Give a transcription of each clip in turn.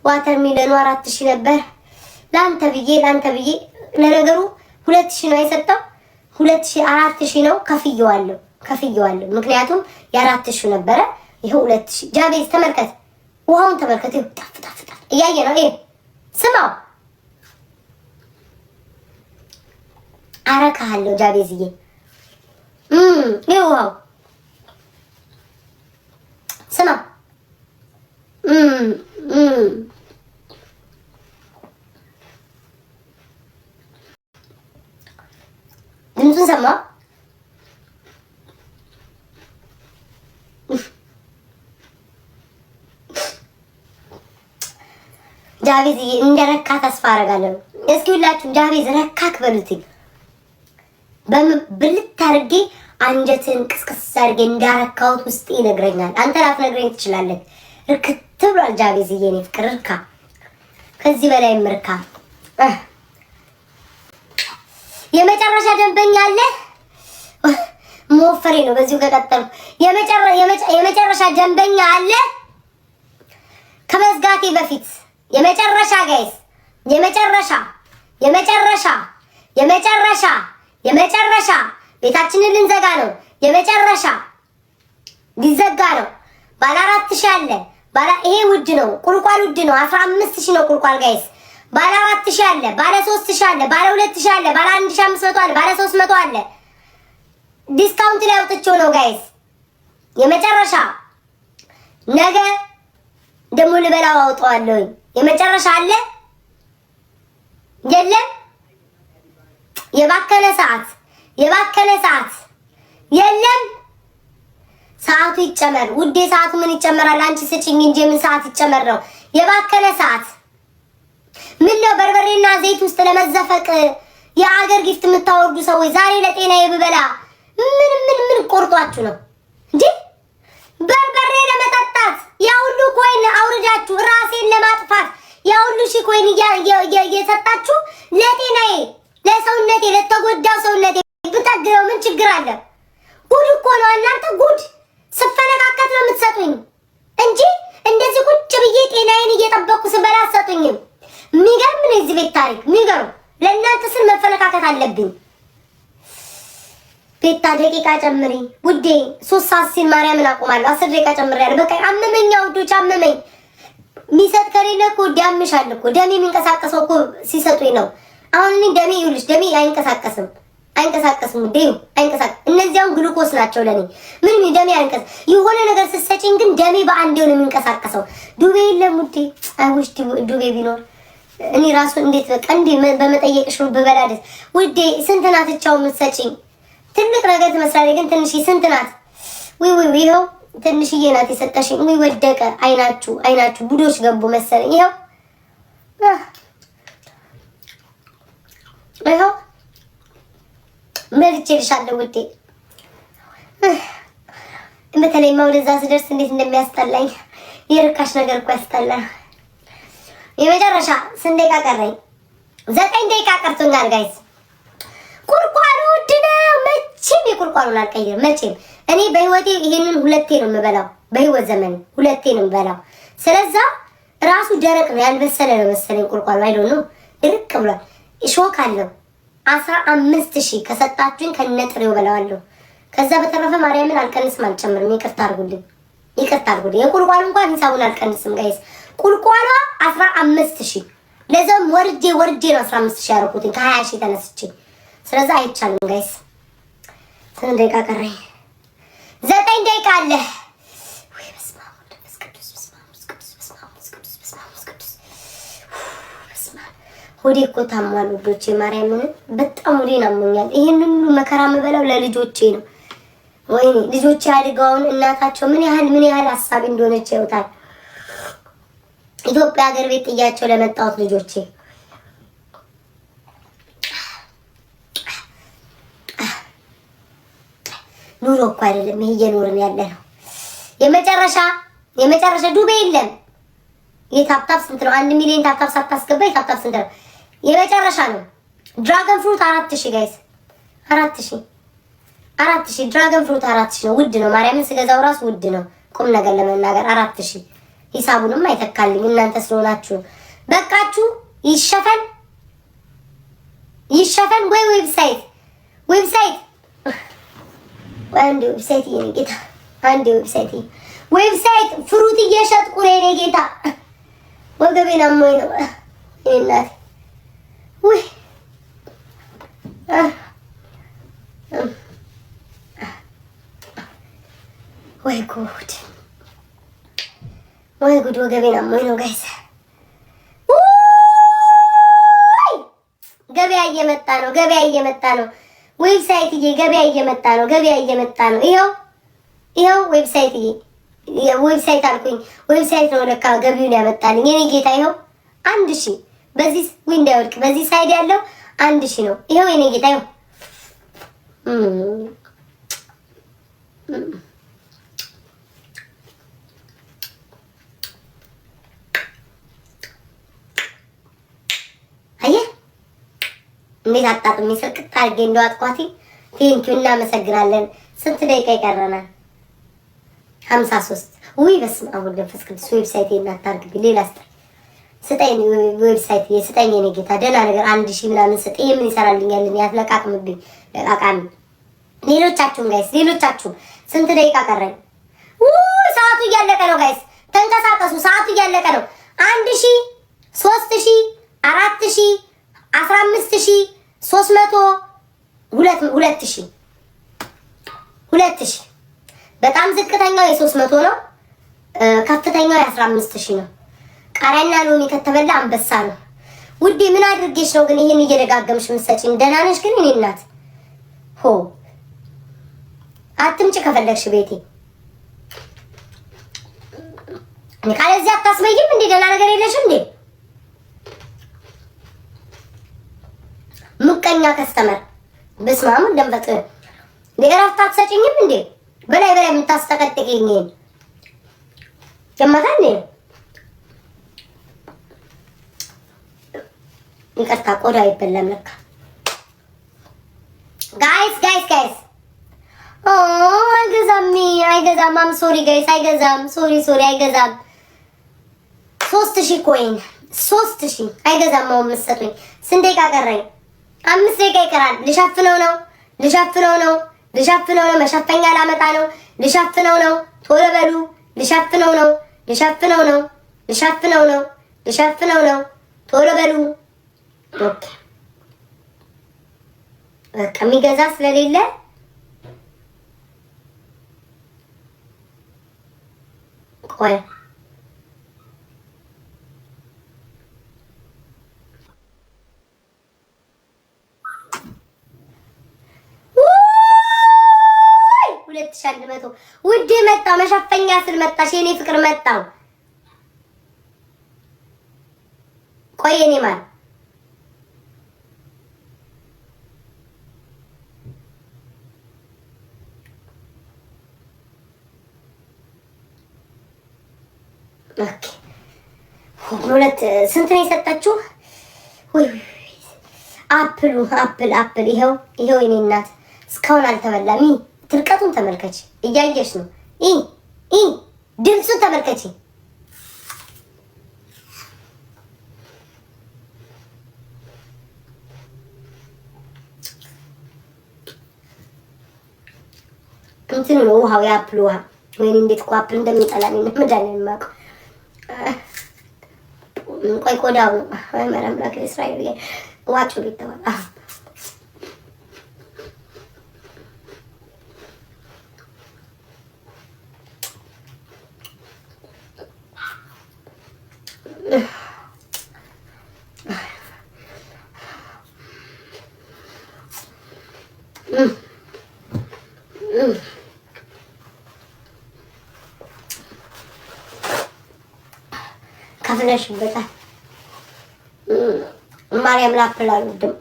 ዋተር ሚሊዮኑ 4000 ነበር። ላንተ ብዬ ለነገሩ 2000 ነው የሰጠው። 2000 4000 ነው ከፍየዋለሁ። ምክንያቱም የ4000 ነበረ። ይሄ 2000 ጃቤዝ ተመልከት፣ ውሃውን ተመልከት። ይጣፍጣ እያየ ነው። ይሄ ስማው አረካለሁ ጃቤዝዬ። ይኸው ስማ ድምፁን ሰማ። ጃቤዝዬ እንደረካ ተስፋ አደርጋለሁ። እስኪ ሁላችሁም ጃቤዝ ረካክ በሉትኝ። ብልት አድርጌ አንጀትን ቅስቅስ አድርጌ እንዳረካሁት ውስጤ ይነግረኛል። አንተ ላትነግረኝ ትችላለህ። እርክት ብሏል ጃቤዝዬ። እኔ ፍቅር እርካ፣ ከዚህ በላይ ምርካ። የመጨረሻ ደንበኛ አለ። ሞፈሬ ነው በዚሁ ከቀጠሉ። የመጨረሻ ደንበኛ አለ ከመዝጋቴ በፊት የመጨረሻ ጋይስ፣ የመጨረሻ ቤታችንን ልንዘጋ ነው። የመጨረሻ ሊዘጋ ነው። ባለ 4000 አለ። ይሄ ውድ ነው። ቁልቋል ውድ ነው። 15000 ነው ቁልቋል ጋይስ። ባለ 4000 አለ። ባለ 3000 አለ። ባለ 2000 አለ። ባለ 1500 አለ። ባለ 300 አለ። ዲስካውንት ላይ አውጥቼው ነው ጋይስ። የመጨረሻ ነገ ደግሞ ልበላው አውጣዋለሁ። የመጨረሻ አለ። የለም የባከነ ሰዓት የለም። ሰዓቱ ይጨመር ውዴ። ሰዓቱ ምን ይጨመራል? አንቺ ስጪኝ እንጂ ምን ሰዓት ይጨመር ነው? የባከነ ሰዓት ምን ነው? በርበሬና ዘይት ውስጥ ለመዘፈቅ የአገር ጊፍት የምታወርዱ ሰዎች ዛሬ ለጤናዬ ብበላ ምን ቆርጧችሁ ነው እንዴ? በርበሬ ለመጠጣት ያ ሁሉ ኮይን አውርዳችሁ ራሴን ለማጥፋት ያ ሁሉ ሺህ ኮይን እየሰጣችሁ ለጤናዬ ለሰውነቴ ለተጎዳው ሰውነቴ ብጠግረው ምን ችግር አለ? ጉድ እኮ ነው እናንተ። ጉድ ስፈነካከት ነው የምትሰጡኝ እንጂ እንደዚህ ቁጭ ብዬ ጤናዬን እየጠበቅኩ ስበላ አትሰጡኝም። የሚገርም ነው የዚህ ቤት ታሪክ የሚገርም። ለእናንተ ስል መፈነካከት አለብኝ። ቤታ ደቂቃ ጨምሪ ውዴ። 3 ሰዓት ሲል ማርያምን አቆማለሁ። 10 ደቂቃ ጨምሬያለሁ። በቃ አመመኝ ውዶች አመመኝ። የሚሰጥ ከሌለ እኮ ያምሻል እኮ። ደሜ የሚንቀሳቀሰው እኮ ሲሰጡኝ ነው። አሁን እኔ ደሜ ይኸውልሽ፣ ደሜ አይንቀሳቀስም ውዴ አይንቀሳቀስ። እነዚያውን ግሉኮስ ናቸው ለኔ። ምንም ደሜ አይንቀሳቀስ። የሆነ ነገር ስትሰጪኝ ግን ደሜ በአንዴው ነው የሚንቀሳቀሰው። ዱቤ የለም ውዴ። አይውሽ ዱቤ ቢኖር እኔ ራሱ እንዴት በቃ እንዴ በመጠየቅሽ ብበላ ደስ ውዴ። ስንት ናት እቻው የምትሰጪኝ? ትልቅ ነገር ትመስላለች ግን ትንሽ ስንት ናት? ይኸው ትንሽዬ ናት የሰጠሽኝ። ወደቀ አይናችሁ ቡዶች ገቡ መሰለኝ። ይኸው መልቼልሻለሁ ውዴ። በተለይማ ወደዛ ስደርስ እንዴት እንደሚያስጠላኝ። የርካሽ ነገር እኮ ያስጠላል። የመጨረሻ ስንት ደቂቃ ቀረኝ? 9 ደቂቃ ቀርቶኛል ጋይስ። ቁልቋሉ ውድ ነው። መቼም የቁልቋሉን አልቀይርም መቼም። እኔ በህይወቴ ይሄንን 2ቴ ነው የምበላው። በህይወት ዘመን 2ቴ ነው የምበላው። ስለዛ ራሱ ደረቅ ነው ያልበሰለ ነው መሰለኝ ቁልቋሉ። አይዶን ነው ድርቅ ብሏል። ሾክ አለው። 15000 ከሰጣችሁኝ ከነጥሬው በላዋለሁ። ከዛ በተረፈ ማርያምን አልቀንስም አልጨምርም። ይቅርታ አድርጉልኝ። የቁልቋሉ እንኳን ሂሳቡን አልቀንስም ጋይስ። ቁልቋሏ 15000 ለዛም ወርጄ ነው 15000 ያደረኩትኝ ከ20000 ተነስቼ። ስለዛ አይቻልም ጋይስ። ስንት ደቂቃ ቀረኝ? 9 ደቂቃ አለ። ወይ በስመ አብ ወመንፈስ ቅዱስ። ሆዴ እኮ ታሟል ውዶቼ። ማርያምን በጣም ሆዴን አሞኛል። ይሄንን ሁሉ መከራ የምበላው ለልጆቼ ነው። ወይኔ ልጆቼ አድገውን እናታቸው ምን ያህል ሀሳቢ እንደሆነች ያውታል። ኢትዮጵያ ሀገር ቤት ጥያቸው ለመጣሁት ልጆቼ ኑሮ እኮ አይደለም ይሄ እየኖርን ያለ ነው። የመጨረሻ ዱቤ የለም። የታፕታፕ ስንት ነው? 1 ሚሊዮን ታፕታፕ ሳታስገባ የታፕታፕ ስንት ነው? የመጨረሻ ነው። ድራገን ፍሩት 4000 ጋይስ 4000 ድራገን ፍሩት 4000 ነው። ውድ ነው። ማርያምን ስገዛው ራሱ ውድ ነው። ቁም ነገር ለመናገር 4000 ሂሳቡንም አይተካልኝ እናንተ ስለሆናችሁ በቃችሁ። ይሸፈን ወይ ዌብሳይት አንድ ዌብሳይት የኔ ጌታ አንድ ዌብሳይት ፍሩት እየሸጥኩ ነው የኔ ጌታ። ወገቤን አሞኝ ነው እናቴ። ወይ ጉድ ወገቤን አሞኝ ነው ጋይስ። ገበያ እየመጣ ነው ዌብሳይት ገበያ እየመጣ ነው። ይኸው ዌብሳይት አልኩኝ። ዌብሳይት ነው ለካ ገቢውን ያመጣልኝ የኔ ጌታ። ይኸው 1000 በዚህ ዊንዳ ወርቅ በዚህ ሳይድ ያለው 1000 ነው። ይኸው የኔ ጌታ ይኸው አየህ እንዴት አጣጥሜ ስልክት አድርጌ እንደው አጥቋቴ። ቴንኪው እናመሰግናለን። ስንት ደቂቃ ይቀረናል? 53 ውይ በስመ አብ ወወልድ ወመንፈስ ቅዱስ። ዌብሳይት እናታርግብኝ ሌላ ስጠኝ ዌብሳይት የስጠኝ የኔ ጌታ። ደህና ነገር 1000 ምናምን ስጠኝ። ምን ይሰራልኛል? ያትለቃቅምብኝ ለቃቃሚ። ሌሎቻችሁም ጋይስ ስንት ደቂቃ ቀረኝ? ሰዓቱ እያለቀ ነው ጋይስ፣ ተንቀሳቀሱ። ሰዓቱ እያለቀ ነው። 1000 3000 4000 15000 300 2000 በጣም ዝቅተኛው የ300 ነው። ከፍተኛው የ15000 ነው። ቃሪያና ሎሚ ከተበላ አንበሳ ነው። ውዴ ምን አድርጌሽ ነው ግን ይሄን እየደጋገምሽ የምትሰጪኝ? ደህና ነሽ ግን እኔ እናት አትምጪ ከፈለግሽ ቤቴ። እኔ ካለዚህ አታስበይም እንዴ? ደህና ነገር የለሽም እንዴ? ምቀኛ ከስተመር በስማም እንደምፈጥ ለእረፍት አትሰጪኝም እንዴ? በላይ የምታስጠቀጥቂኝ ጀመታኔ። ይቅርታ ቆዳ አይበላም ለካ ጋይስ። አይገዛም። አም ሶሪ ጋይስ አይገዛም። ሶሪ አይገዛም። 3000 ኮይን 3000 አይገዛም። አሁን የምትሰጡኝ ስንት ደቂቃ ቀረኝ? 5 ደቂቃ ይቀራል። ልሸፍነው ነው። መሸፈኛ ላመጣ ነው። ልሸፍነው ነው። ቶሎ በሉ። ልሸፍነው ነው። ቶሎ በሉ። ኦኬ በቃ የሚገዛ ስለሌለ ቆይ $2100 ውዴ መጣ። መሸፈኛ ስል መጣሽ የኔ ፍቅር መጣው። ቆይ የኔ ማር ኦኬ ሁለት ስንት ነው የሰጣችሁ? ወይ አፕል ይሄው የኔ እናት እስካሁን አልተበላም። ትርቀቱን ተመልከች፣ እያየሽ ነው። ድምፁን ተመልከች። እንትን ነው ውሃው፣ የአፕል ውሃ። ወይኔ እንዴት እኮ አፕል እንደሚጠላኝ ነው መድኃኒዓለም የማውቀው። ቆይ ቆዳው ነው። አይ ማርያም ላከ እስራኤል ዋጩ ቢተዋል። ከፍለሽበታል። ማርያም ላፕል አልወድም።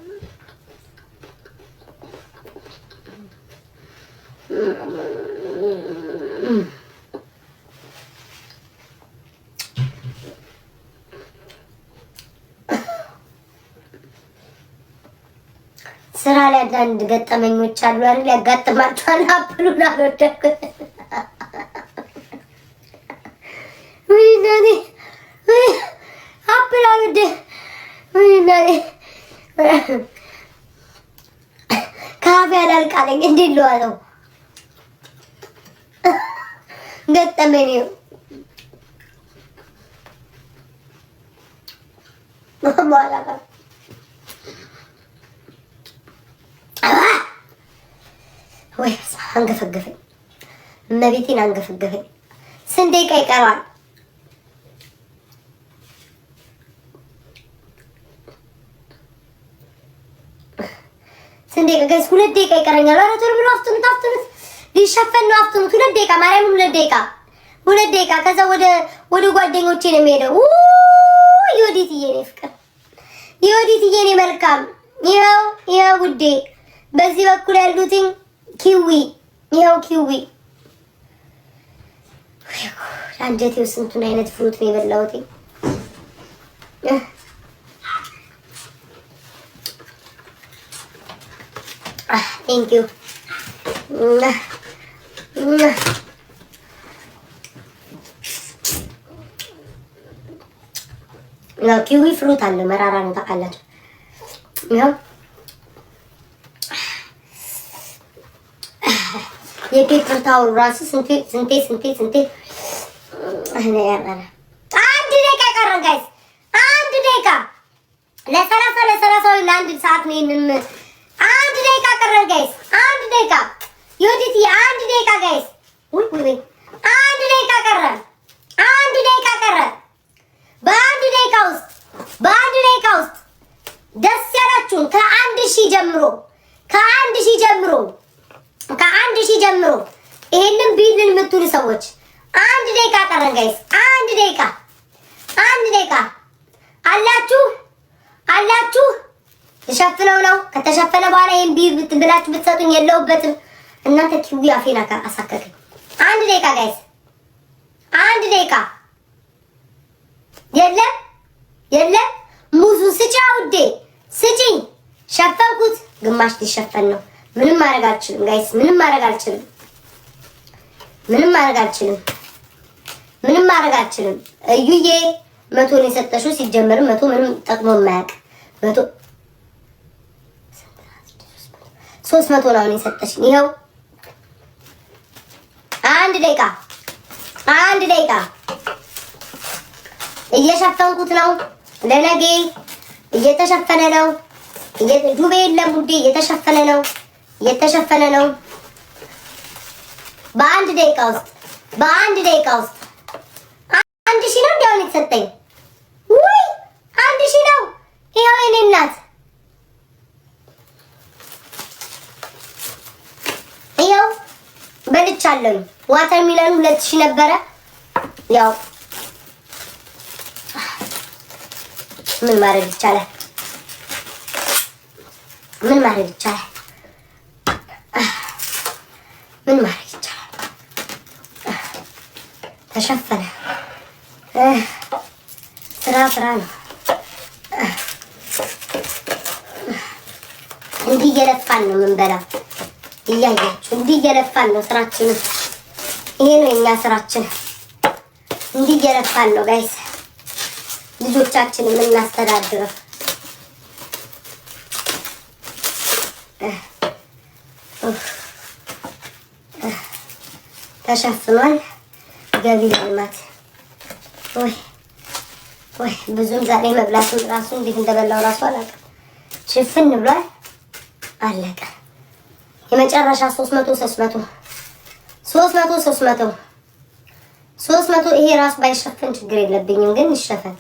ስራ ላይ አንዳንድ ገጠመኞች አሉ አይደል? ያጋጥማቸዋል። አፕሉን አልወደድኩት። ወይኔ ካፌ አላልቃለኝ እንዴት ነው ገጠመኝ ማማላካ ወይ አንገፈገፈኝ እመቤቴን አንገፈገፈኝ። ስንት ደቂቃ ይቀረዋል? ስንት ደቂቃ ጋይስ? 2 ደቂቃ ይቀረኛል። ኧረ ቶሎ ብሎ አፍጥኑት ሊሸፈን ነው። አፍጥኑት 2 ደቂቃ ማርያምን 2 ደቂቃ ከዛ ወደ ጓደኞቼ ነው የሚሄደው። ዮዲትዬ ነው ፍቅር ዮዲትዬ ነው መልካም። ይኸው ውዴ በዚህ በኩል ያሉትኝ ኪዊ ይኸው ኪዊ አንጀቴው ስንቱን አይነት ፍሩት ነው የበላሁት። ቴንክ ዩ ኪዊ ፍሩት አለ መራራ ነው ታውቃላችሁ። ይኸው የፔፐር ታውል ራሱ ስንቴ አንድ ደቂቃ ቀረን ጋይስ። አንድ ደቂቃ ለ30 ለአንድ ሰዓት ነው። ይሄንን አንድ ደቂቃ ቀረን ጋይስ። አንድ ደቂቃ ዮዲት አንድ ደቂቃ ጋይስ። ወይ አንድ ደቂቃ ቀረ። አንድ ደቂቃ ቀረ። በአንድ ደቂቃ ውስጥ ደስ ያላችሁን ከአንድ ሺህ ጀምሮ ይሄንን ቢልን የምትሉ ሰዎች አንድ ደቂቃ ቀረን ጋይስ። አንድ ደቂቃ አላችሁ። ተሸፍነው ነው። ከተሸፈነ በኋላ ይሄን ቢል ብላችሁ ብትሰጡኝ የለውበትም። እናንተ ኪዊ አፌን አሳከከኝ። አንድ ደቂቃ ጋይስ። አንድ ደቂቃ የለም ሙዙን ስጪ ውዴ ስጪኝ። ሸፈንኩት። ግማሽ ሊሸፈን ነው። ምንም ማድረግ አልችልም ጋይስ። ምንም ማድረግ አልችልም። እዩዬ 100 ነው የሰጠሽው። ሲጀመርም 100 ምንም ጠቅሞ የማያውቅ 300 ነው የሰጠሽኝ። ይኸው አንድ ደቂቃ እየሸፈንኩት ነው። ለነገ እየተሸፈነ ነው። ዱቤ የለም ውዴ እየተሸፈነ ነው። በአንድ ደቂቃ ውስጥ 1000 ነው እንዲያው የተሰጠኝ። ውይ 1000 ነው። ይኸው የኔ እናት ይኸው በልቻለሁ። ዋተር ሚለኑ 2000 ነበረ። ያው ምን ማድረግ ይቻላል? ተሸፈነ። ስራ ነው። እንዲህ እየለፋን ነው የምንበላው። እያያችሁ እንዲህ እየለፋን ነው ስራችን። ይሄ ነው የኛ ስራችን። እንዲህ እየለፋን ነው ጋይስ ልጆቻችንን የምናስተዳድረው። ተሸፍኗል። ገቢ ልማት ወይ ብዙም ዛሬ መብላቱን ራሱ እንዴት እንደበላው ራሱ አላውቅም። ሽፍን ብሏል። አለቀ። የመጨረሻ 300 ይሄ ራሱ ባይሸፈን ችግር የለብኝም፣ ግን ይሸፈን።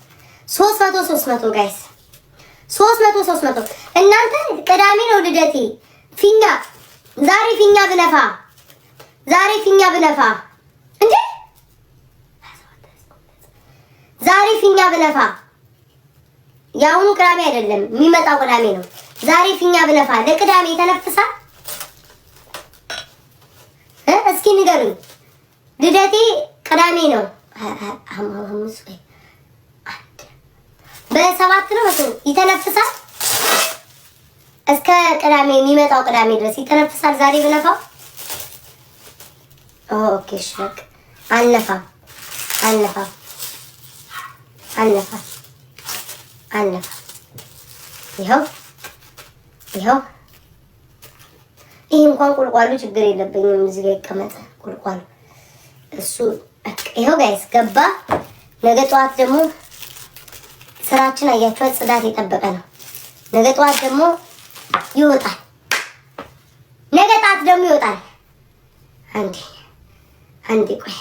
300 ጋይስ 300 እናንተ ቅዳሜ ነው ልደቴ። ዛሬ ፊኛ ብነፋ እንዴ! ዛሬ ፊኛ ብነፋ ያውኑ ቅዳሜ አይደለም የሚመጣው ቅዳሜ ነው። ዛሬ ፊኛ ብነፋ ለቅዳሜ ተነፍሳል። እስኪ ንገሩኝ። ልደቴ ቅዳሜ ነው። በ7 ነው ይተነፍሳል። እስከ ቅዳሜ የሚመጣው ቅዳሜ ድረስ ይተነፍሳል። ዛሬ ብነፋው ኦኬ ሸክ አልነፋም። ይኸው ይኸው ይሄ እንኳን ቁልቋሉ ችግር የለብኝም። እዚህ ጋር ይቀመጥ ቁልቋሉ እሱ ይኸው ጋይስ ገባ። ነገ ጠዋት ደግሞ ስራችን አያችኋት ጽዳት የጠበቀ ነው። ነገ ጠዋት ደግሞ ይወጣል። ነገ ጠዋት ደግሞ ይወጣል። አንዴ ቆይ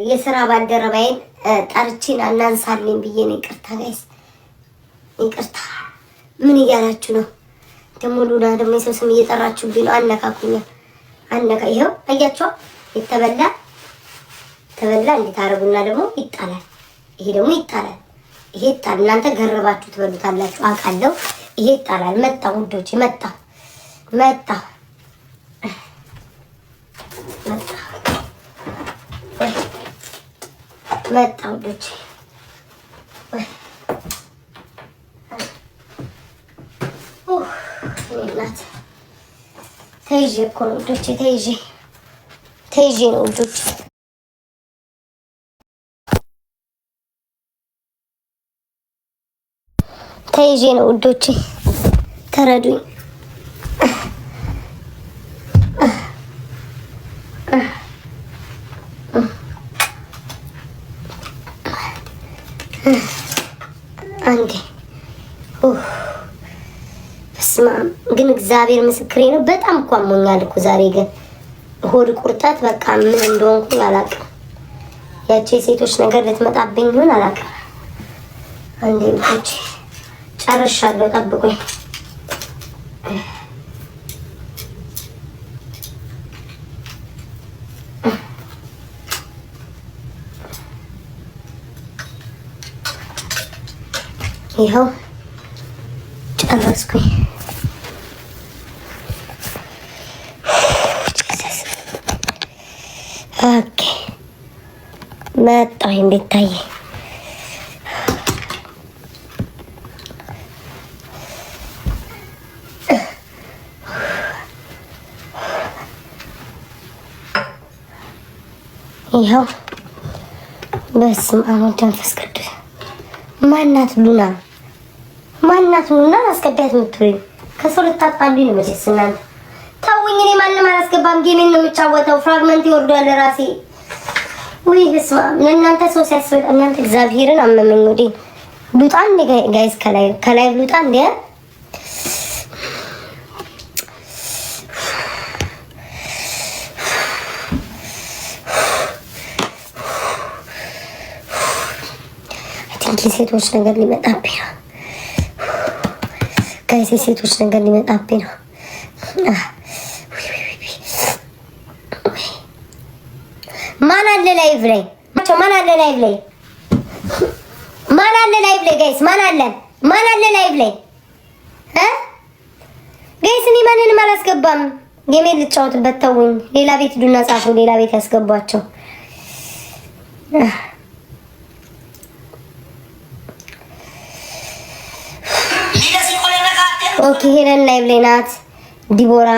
የስራ ባልደረባዬን ጠርቼን አናንሳልኝ ብዬ ነው። ይቅርታ ጋይስ ይቅርታ። ምን እያላችሁ ነው ደግሞ? ሉላ ደግሞ የሰው ስም እየጠራችሁብኝ ነው። አነካኩኛል። ይኸው አያችኋ የተበላ እንዴት አረጉና ደግሞ ይጣላል። ይሄ ደግሞ ይጣላል። ይሄ ይጣላል። እናንተ ገረባችሁ ትበሉታላችሁ አውቃለሁ። ይሄ ይጣላል። መጣ ውዶች መጣ ውዶች እናት ተይዤ እኮ ነው ውዶቼ፣ ተይዤ ነው ውዶች። ተይዤ ነው ውዶቼ፣ ተረዱኝ። አንዴ በስመ አብ ግን እግዚአብሔር ምስክሬ ነው። በጣም እኮ አሞኛል እኮ ዛሬ። ግን ሆድ ቁርጠት በቃ ምን እንደሆንኩኝ አላውቅም። ያቺ የሴቶች ነገር ልትመጣብኝ ይሆን አላውቅም። አንዴ ልጆች ጨርሻለሁ፣ ጠብቁኝ። ይኸው ጨረስኩኝ። ኦኬ መጣሁ። እንዴት ታየ? ይኸው በስመ አብ ወወልድ ወመንፈስ ቅዱስ። ማናት ሉና? አስገቢያት የምትሉኝ ከሰው ልታጣሉኝ ነው መቼስ እናንተ። ተውኝ፣ እኔ ማንም አላስገባም። ጌሜን ነው የምጫወተው። ፍራግመንት ይወርዳል ራሴ። ወይ በስመ አብ። ለእናንተ ሰው ሲያስበል እናንተ እግዚአብሔርን አመመኝ። ወዴ ሉጣ እንደ ጋይስ ከላይ ሉጣ እንደ ሴቶች ነገር ሊመጣብኝ ነው ጋይስ፣ ሴቶች ነገር ሊመጣብኝ ነው። ማን አለ ላይቭ ላይ ጋይስ? ማን አለ ላይቭ ላይ ጋይስ? እኔ ማንንም አላስገባም። ጌሜን ልጫወትበት ተውኝ። ሌላ ቤት ዱና ጻፉ። ሌላ ቤት ያስገቧቸው። ኦኬ ሄለን ላይቭ ላይ ናት። ዲቦራ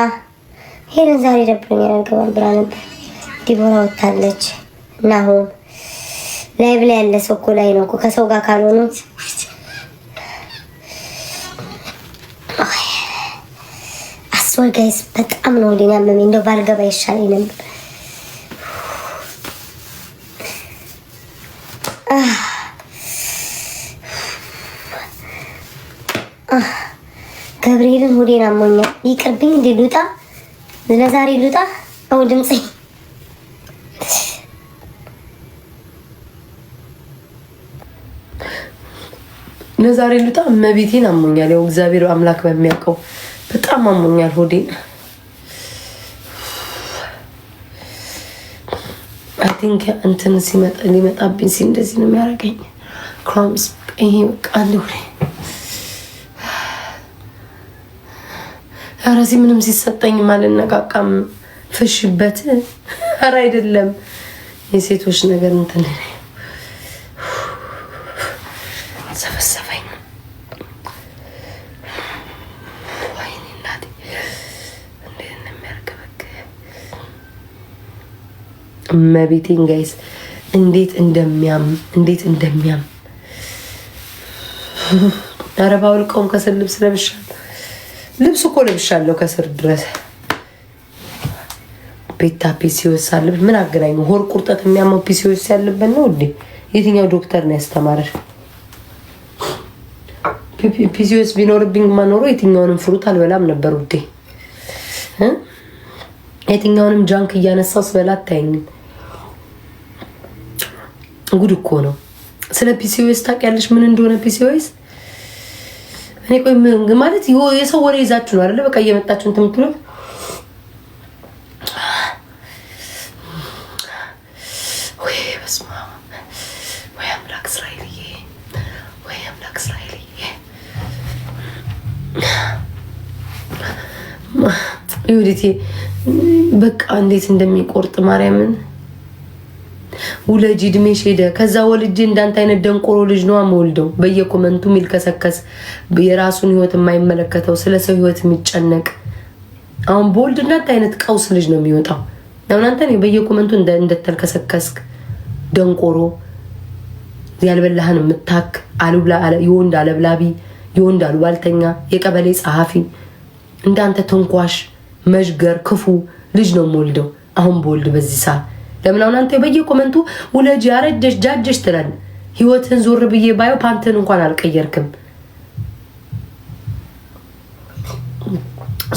ሄለን ዛሬ ደብሮኛል አልገባም ብላ ነበር። ዲቦራ ወጣለች። ናሆም ላይቭ ላይ ያለ ሰው እኮ ላይ ነው እኮ ከሰው ጋር ካልሆኑ አስወር ጋይስ በጣም ነው ወዲና ያመመኝ። እንደው ባልገባ ይሻለኝ ነበር። ገብርኤልን ሆዴን አሞኛል። ይቅርብኝ። እንደ ሉጣ ለዛሬ ሉጣ አው ድምጼ ለዛሬ ሉጣ መቤቴን አሞኛል። ያው እግዚአብሔር አምላክ በሚያውቀው በጣም አሞኛል ሆዴን። አይ ቲንክ እንትን ሊመጣብኝ እንደዚህ ነው የሚያደርገኝ። ክራምስ ይሄ በቃ አንዱ ራሴ ምንም ሲሰጠኝ ማልነቃቃም ፍሽበት። ኧረ አይደለም የሴቶች ነገር እንትን ሰፈሰፈኝ። ወይኔ እናቴ እንዴት እንደሚያርገበግ እመቤቴን ጋይስ እንዴት እንደሚያም ኧረ ባውልቀውም ከስር ልብስ ለብሻለሁ። ልብስ እኮ ለብሻለሁ ከስር ድረስ። ቤታ ፒሲኦስ አለብሽ። ምን አገናኝ? ሆድ ቁርጠት የሚያመው ፒሲኦስ ያለበት ነው እንዴ? የትኛው ዶክተር ነው ያስተማረሽ? ፒሲኦስ ቢኖርብኝ ማኖሮ የትኛውንም ፍሩት አልበላም ነበር ውዴ። የትኛውንም ጃንክ እያነሳው ስበላ አታየኝም። ጉድ እኮ ነው። ስለ ፒሲኦስ ታውቂያለሽ? ምን እንደሆነ ፒሲኦስ? እኔ ቆይ ማለት የሰው ወሬ ይዛችሁ ነው አይደለ? በቃ እየመጣችሁ እንትን የምትሉት ይሁዲቲ በቃ እንዴት እንደሚቆርጥ ማርያምን። ውለጂ እድሜሽ ሄደ። ከዛ ወልጄ እንዳንተ አይነት ደንቆሮ ልጅ ነው የምወልደው። በየኮመንቱ የሚልከሰከስ የራሱን ህይወት የማይመለከተው ስለ ሰው ህይወት የሚጨነቅ አሁን በወልድ እንዳንተ አይነት ቀውስ ልጅ ነው የሚወጣው። አሁን አንተ በየኮመንቱ እንደተልከሰከስክ ደንቆሮ ያልበላህን የምታክ የወንድ አለብላቢ የወንድ አሉባልተኛ የቀበሌ ጸሐፊ እንዳንተ ተንኳሽ መዥገር ክፉ ልጅ ነው የምወልደው። አሁን በወልድ በዚህ ሰዓት ለምን አሁን አንተ በየኮመንቱ ውለጅ ያረጀሽ ጃጀሽ ትላለህ። ህይወትን ዞር ብዬ ባየው ፓንትን እንኳን አልቀየርክም።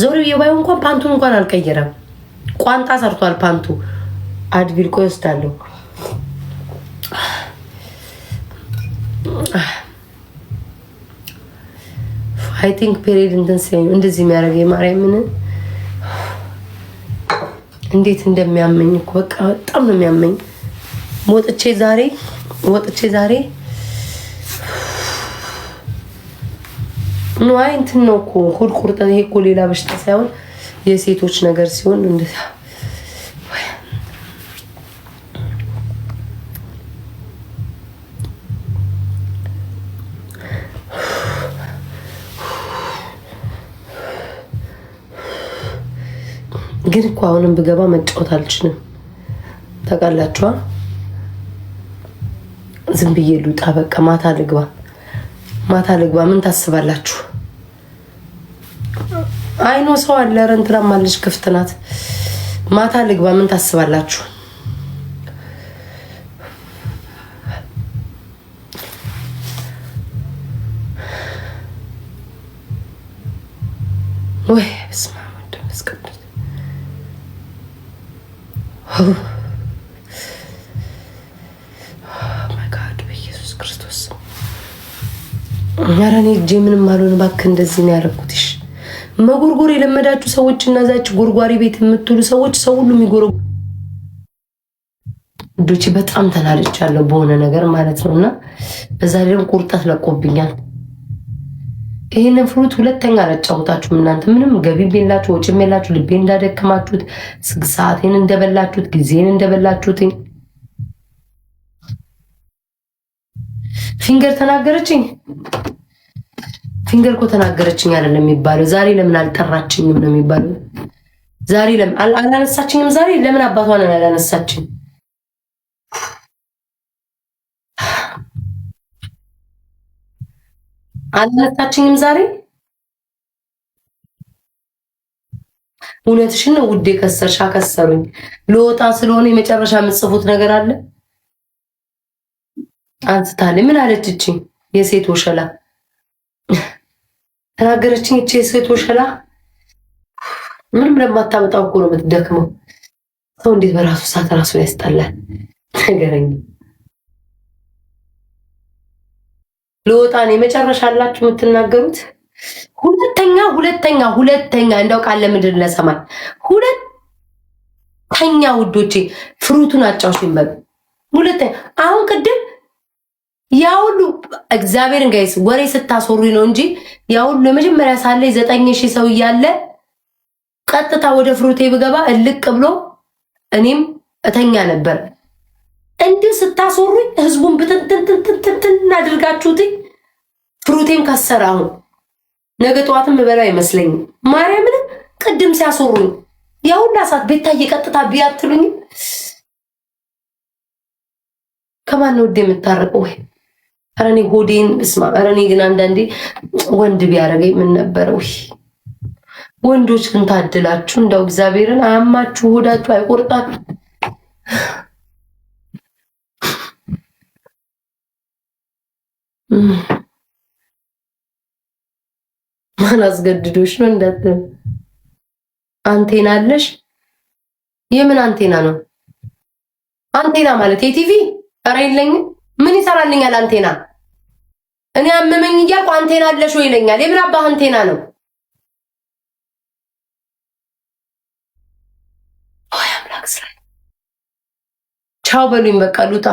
ዞር ብዬ ባየው እንኳን ፓንቱን እንኳን አልቀየረም። ቋንጣ ሰርቷል ፓንቱ። አድቪል ቆይ ወስዳለሁ። አይ ቲንክ ፔሪድ እንደዚህ የሚያደርገኝ ማርያምን እንዴት እንደሚያመኝ እኮ በቃ በጣም ነው የሚያመኝ። ወጥቼ ዛሬ ነው እንትን ነው እኮ ሆድ ቁርጠት። ይሄ እኮ ሌላ በሽታ ሳይሆን የሴቶች ነገር ሲሆን እንደዛ ግን እኮ አሁንም ብገባ መጫወት አልችልም። ታውቃላችኋ? ዝም ብዬ ልውጣ በቃ ማታ ልግባ። ምን ታስባላችሁ? አይኖ ሰው አለ ረንትራም አለች ክፍት ናት። ማታ ልግባ። ምን ታስባላችሁ? ወይ በስመ አብ ወወልድ ወመንፈስ ቅዱስ ማይ ጋድ በኢየሱስ ክርስቶስ ኧረ እኔ እጄ ምንም አልሆነ እባክህ። እንደዚህ ነው ያደረኩትሽ። መጎርጎር የለመዳችሁ ሰዎች እና እዛች ጎርጓሪ ቤት የምትውሉ ሰዎች ሰው ሁሉ የሚጎረጉ ዶቼ በጣም ተናድቻለሁ በሆነ ነገር ማለት ነውና በዛ ላይ ቁርጠት ለቆብኛል። ይሄንን ፍሩት ሁለተኛ አላጫውታችሁም። እናንተ ምንም ገቢ የላችሁ ወጪ የላችሁ። ልቤ እንዳደከማችሁት ሰዓቴን እንደበላችሁት ጊዜን እንደበላችሁት። ፊንገር ተናገረችኝ። ፊንገር እኮ ተናገረችኝ አይደለም የሚባለው። ዛሬ ለምን አልጠራችኝም ነው የሚባለው። ዛሬ ለምን አላነሳችኝም? ዛሬ ለምን አባቷን አላነሳችኝ? አላነሳችኝም ዛሬ። እውነትሽን ነው ውዴ። ከሰርሽ አከሰሩኝ። ለወጣ ስለሆነ የመጨረሻ የምጽፉት ነገር አለ። አንስታለች። ምን አለችኝ? የሴት ወሸላ ተናገረችኝ። እቺ የሴት ወሸላ ምንም ለማታመጣው እኮ ነው የምትደክመው። ሰው እንዴት በራሱ ሰዓት ራሱን ያስጠላል? ነገረኝ። ለወጣን የመጨረሻ አላችሁ የምትናገሩት። ሁለተኛ እንደው ቃል ለምድር ለሰማይ ሁለተኛ ውዶቼ ፍሩቱን አጫውሽኝ በሉ። ሁለተኛ አሁን ቅድም ያ ሁሉ እግዚአብሔርን ጋይስ ወሬ ስታስወሩኝ ነው እንጂ ያ ሁሉ ለመጀመሪያ ሳለ 9000 ሰው እያለ ቀጥታ ወደ ፍሩቴ ብገባ እልቅ ብሎ እኔም እተኛ ነበር። እንዲህ ስታስወሩኝ ህዝቡን ብትንትንትንትን አድርጋችሁት ፍሩቴም ከሰረ። አሁን ነገ ጠዋትም በላ አይመስለኝም። ማርያምን ቅድም ሲያስወሩኝ ያውላ ሰዓት ቤታዬ ቀጥታ ቢያትሉኝ ከማን ነው የምታረቀው? ወይ ኧረ እኔ ሆዴን እስማ። ኧረ እኔ ግን አንዳንዴ ወንድ ቢያደርገኝ ምን ነበረው? ወንዶች ግን ታድላችሁ። እንደው እግዚአብሔርን አያማችሁ፣ ሆዳችሁ አይቆርጣችሁ። ማን አስገድዶሽ ነው? እንዳት አንቴና አለሽ? የምን አንቴና ነው? አንቴና ማለት የቲቪ? ኧረ የለኝም። ምን ይሰራልኛል አንቴና? እኔ አመመኝ እያልኩ አንቴና አለሽ ወይ ይለኛል። የምን አባህ አንቴና ነው? ወይ አምላክ ስራ። ቻው በሉኝ በቃ ሉጣ።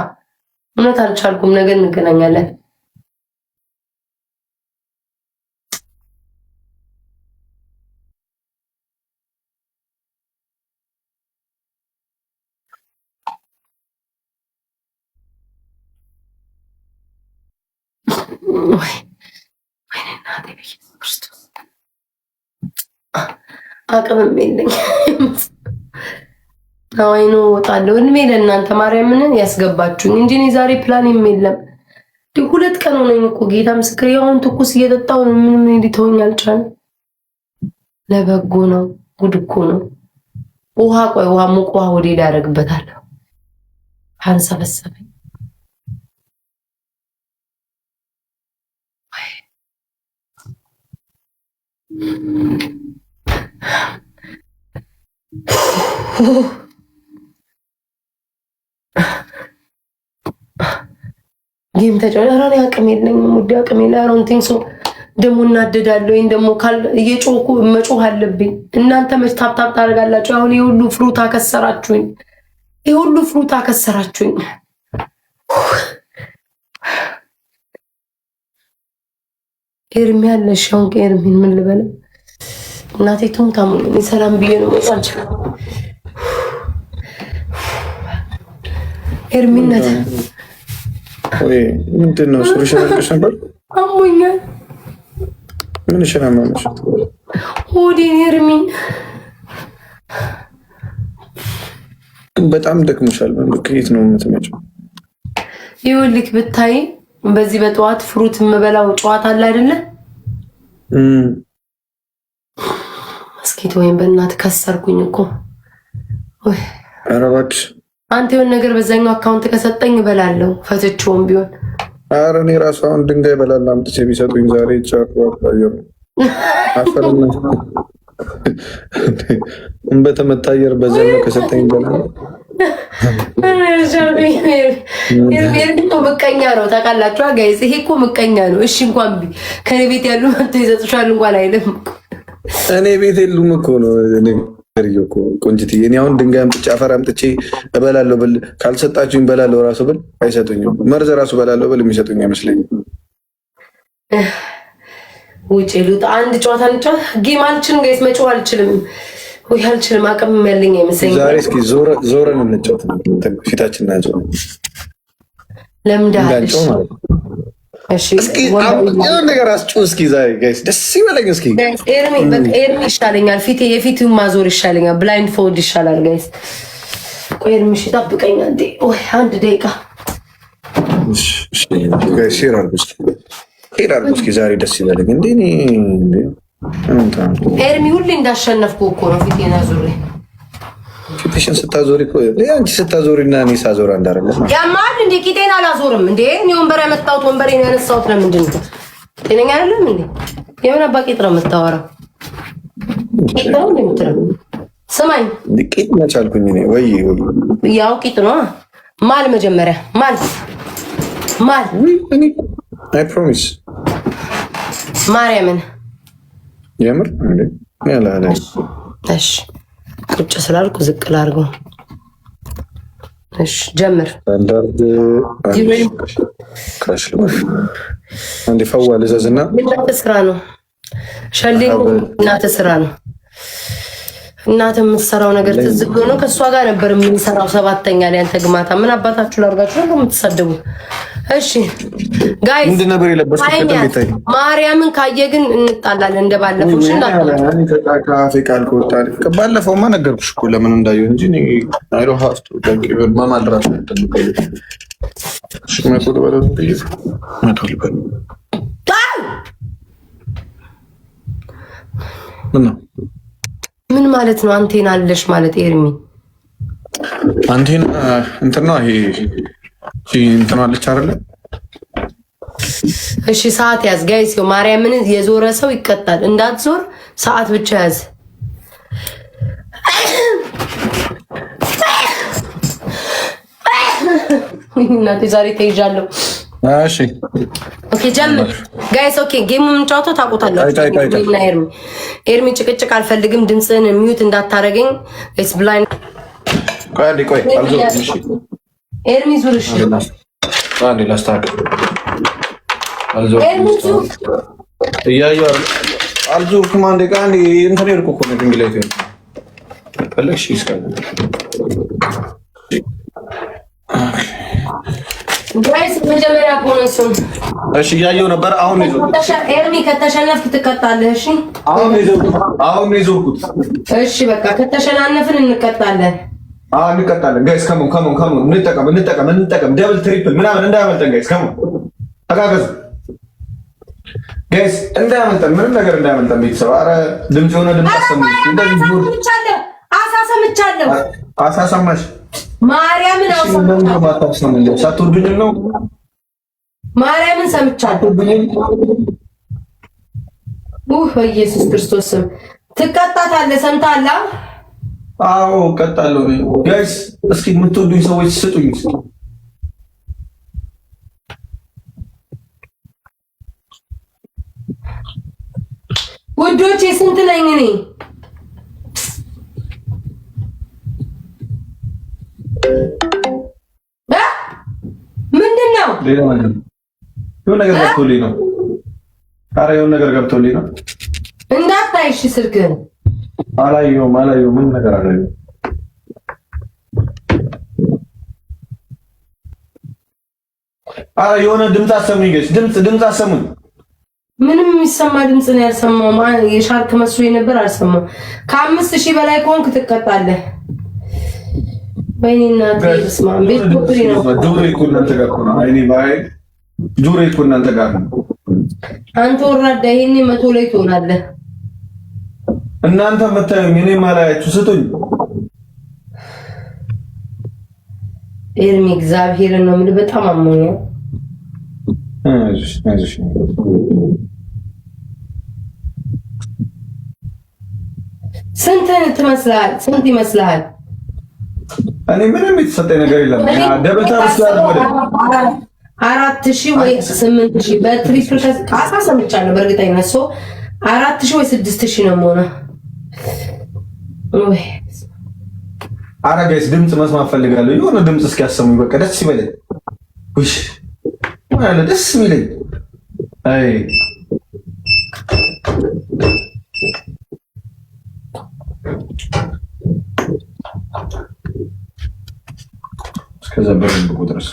እውነት አልቻልኩም። ነገ እንገናኛለን። ወይ እናቴ በኢየሱስ ክርስቶስ አቅምም የለኝ። አዋይኖ ወጣለሁ። እድሜ ለእናንተ ማርያምን ያስገባችሁኝ እንጂ እኔ ዛሬ ፕላንም የለም። 2 ቀን ሆነኝ እኮ ጌታ ምስክር። አሁን ትኩስ እየጠጣሁ ነው። ምንም እንዲተወኝ አልቻለም። ለበጎ ነው። ጉድ እኮ ነው። ውሃ ቆይ ውሃ ሙቅ ውሃ ወዴ ላይ ያደርግበታለሁ። አንሰበሰበኝ። ጌም ተጫወተ። አቅም የለኝም ውዴ፣ አቅም የለኝም። አሮንቲንግ ሶ ደግሞ እናደዳለሁ። ወይም ደግሞ እየጮኩ መጮህ አለብኝ። እናንተ መች ታፕታፕ ታደርጋላችሁ? አሁን የሁሉ ፍሩት አከሰራችሁኝ። የሁሉ ፍሩት አከሰራችሁኝ። ኤርሚ ያለሽ አሁን ኤርሚን ምን ልበለው? እናቴ ትሙታሙ ሰላም ብዬ ነው መጣች። ኤርሚነት ወይ ምንድን ነው? ሱሪሽ አልቀሽ ነበር? አሞኛል። ምን ይሽናማለሽ? ሆዴን ኤርሚ በጣም ደክሞሻል። ከየት ነው የምትመጪው? ይኸውልህ ብታይ በዚህ በጠዋት ፍሩት የምበላው ጨዋታ አለ አይደለ? እስኪት ወይም በእናትህ ከሰርኩኝ እኮ። ወይ ኧረ እባክሽ አንተ የሆነ ነገር በዛኛው አካውንት ከሰጠኝ እበላለሁ፣ ፈትቼውም ቢሆን። ኧረ እኔ ራሱ አሁን ድንጋይ እበላለሁ አምጥቼ ቢሰጡኝ ዛሬ ጫርዋጣየሩ አፈርና በተመታ አየር በዛኛው ከሰጠኝ እበላለሁ። እኮ ምቀኛ ነው ታውቃላችሁ ጋይስ። ይሄ እኮ ምቀኛ ነው። እሺ እንኳን ከኔ ቤት ያሉ መጥቶ ይሰጡሻል እንኳን አይልም። እኔ ቤት የሉም እኮ ነው። ቆንጅት እኔ አሁን ድንጋይ አምጥቼ አፈር አምጥቼ እበላለሁ ብል ካልሰጣችሁኝ እበላለሁ ራሱ ብል አይሰጡኝም። መርዝ ራሱ እበላለሁ ብል የሚሰጡኝ አይመስለኝም። ውጭ ሉጣ አንድ ጨዋታ እንጫወት። ጌም አልችልም ጋይስ፣ መጮህ አልችልም። ወይ አልችልም። አቅም ያለኝ አይመስለኝም። ዛሬ እስኪ ዞረን እንጫወት። ፊታችን እናንጨው ለምዳለሽ ማለት ነው። እሺ እስኪ አሁን ነገር አስጩ እስኪ ዛሬ ጋይስ ደስ ይበለኝ። እስኪ ኤርሚ ኤርሚ ይሻለኛል። የፊቱን ማዞር ይሻለኛል። ብላይንድ ፎልድ ይሻላል ጋይስ። ቆይ ኤርሚ እሺ ጠብቀኝ አንዴ። ወይ አንድ ደቂቃ እሺ ጋይስ ሼር አድርጉ እስኪ ዛሬ ደስ ይበለኝ። እንዴ ኤርሚ ሁሌ እንዳሸነፍኩ እኮ ነው ፊቴን አዙሬ። ፊትሽን ስታዞሪ እኮ አንቺ ስታዞሪና እኔ ሳዞር አንድ አይደለም። ያማል እንዴ? ቂጤን አላዞርም እንዴ? እኔ ወንበር ያመጣሁት ወንበሬን ያነሳሁት ለምንድን ነው? ጤነኛ አይደለም እንዴ? የምን አባ ቂጥ ነው የምታወራው? ቂጥ ነው እንዴ የምትለው? ስማኝ ቂጥ መቻልኩኝ እኔ ወይ ያው ቂጥ ነው። ማል መጀመሪያ ማል አይ ፕሮሚስ ማርያምን የምር እንዴ ያላለ እሺ ቁጭ ስላልኩ ዝቅ ላድርገው። እሺ ጀምር። አንዳርድ ክራሽ ልበል አንዴ ፈዋ ልዘዝና እናት ስራ ነው። ሸሌ እናት ስራ ነው። እናት የምትሰራው ነገር ትዝ ብሎ ነው። ከእሷ ጋር ነበር የምንሰራው ሰባተኛ ላይ አንተ ግማታ ምን አባታችሁ ላርጋችሁ ነው የምትሰደቡ? እሺ ጋይስ ምንድን ነበር የለበስኩት? ማርያምን ካየ ግን እንጣላለን እንደባለፈው። እሺ ካፌ ቃል ከወጣ ባለፈውማ ነገርኩሽ እኮ ለምን እንዳየሁ እንጂ አይ ዶንት ሃቭ ቱ ታንክ ዩ ማማል ራሱ ምን ማለት ነው? አንቴና አለሽ ማለት ኤርሚ አንቴና እንትን ነው ይሄ እንትን አለች አይደለ? እሺ ሰዓት ያዝ ጋይስ። ማርያምን የዞረ ሰው ይቀጣል። እንዳትዞር ሰዓት ብቻ ያዝ። እናቴ ዛሬ ተይዣለሁ። እሺ ኦኬ ጀምር ጋይስ። ኦኬ ጌሙ የምንጫወተው ታውቁታላችሁ። ኤርሚ ጭቅጭቅ አልፈልግም። ድምፅህን ሚዩት እንዳታረገኝ ኤስ ብላይንድ ቆይ አልዞርም። እሺ ኤርሚ ዙርሽ አንዴ ላስታውቅ። አልዞርም እያየሁ አልዞርኩም። አንዴ ቃንዴ እንትን ሄድኩ እኮ ነው ድንግላይት ነው ፈለግሽ ይስካል ጋይስ መጀመሪያ ቦነሱን እሺ እያየሁ ነበር። አሁን ይዞ ኤርሚ ከተሸነፍክ ትቀጣለህ። እሺ አሁን ይዞኩት። እሺ በቃ ከተሸናነፍን እንቀጣለን። እንቀጣለን ጋይስ። ከሞን እንጠቀም ደብል ትሪፕል ምናምን እንዳያመልጠን ጋይስ። ከሞን ተጋገዙ ጋይስ፣ እንዳያመልጠን ምንም ነገር እንዳያመልጠን ቤተሰብ። ኧረ ድምፅ የሆነ ድምፅ አሳሰማሽ ማርያምን ሳትወዱኝ ነው። ማርያምን ሰምቻለሁ። በኢየሱስ ክርስቶስ ስም ትቀጣታለህ። ሰምታለህ? አዎ እቀጣለሁ ጋይስ። እስኪ የምትወዱኝ ሰዎች ስጡኝ። ውዶቼ ስንት ነኝ እኔ? ምንድን ነው? የሆነ ነገር ገብቶልኝ ነው። ኧረ የሆነ ነገር ገብቶልኝ ነው። እንዳታይሽ ስልክህን አላየሁም። ምን ነገር አላየሁም። ኧረ የሆነ ድምፅ አሰሙኝ ጋይስ። ድምፅ አሰሙኝ። ምንም የሚሰማ ድምፅ ነው ያልሰማው። የሻርክ መስሎ ነበር አልሰማው። ከ5000 በላይ ከሆንክ ትቀጣለህ። በእኔና ተስማ ቤት ቁጥሪ ነው። ጆሮዬ እኮ እናንተ ጋር ነው። አይኔ ባይ ጆሮዬ እኮ እናንተ ጋር ነው። አንተ ወራዳ ይሄኔ 100 ላይ ትሆናለህ። እናንተ መታየኝ እኔ ማላያችሁ ስጡኝ። ኤርሚ እግዚአብሔርን ነው ምን በጣም አሞኛል። አይዞሽ ስንት ትመስልሃል? ስንት ይመስልሃል? እኔ ምንም የተሰጠኝ ነገር የለም። ደብታ መስላል ወደ 4000 ወይ 8000 በትሪፕል ካሳ ሰምቻለሁ። በእርግጠኝነት ሰው 4000 ወይ 6000 ነው የምሆነው። ወይ ኧረ ጋይስ ድምፅ መስማት ፈልጋለሁ። የሆነ ድምፅ እስኪያሰሙኝ በቃ ደስ ይበለኝ። ውሽ ማለት ደስ ይለኝ። አይ እስከዛ በረን ቁጥርስ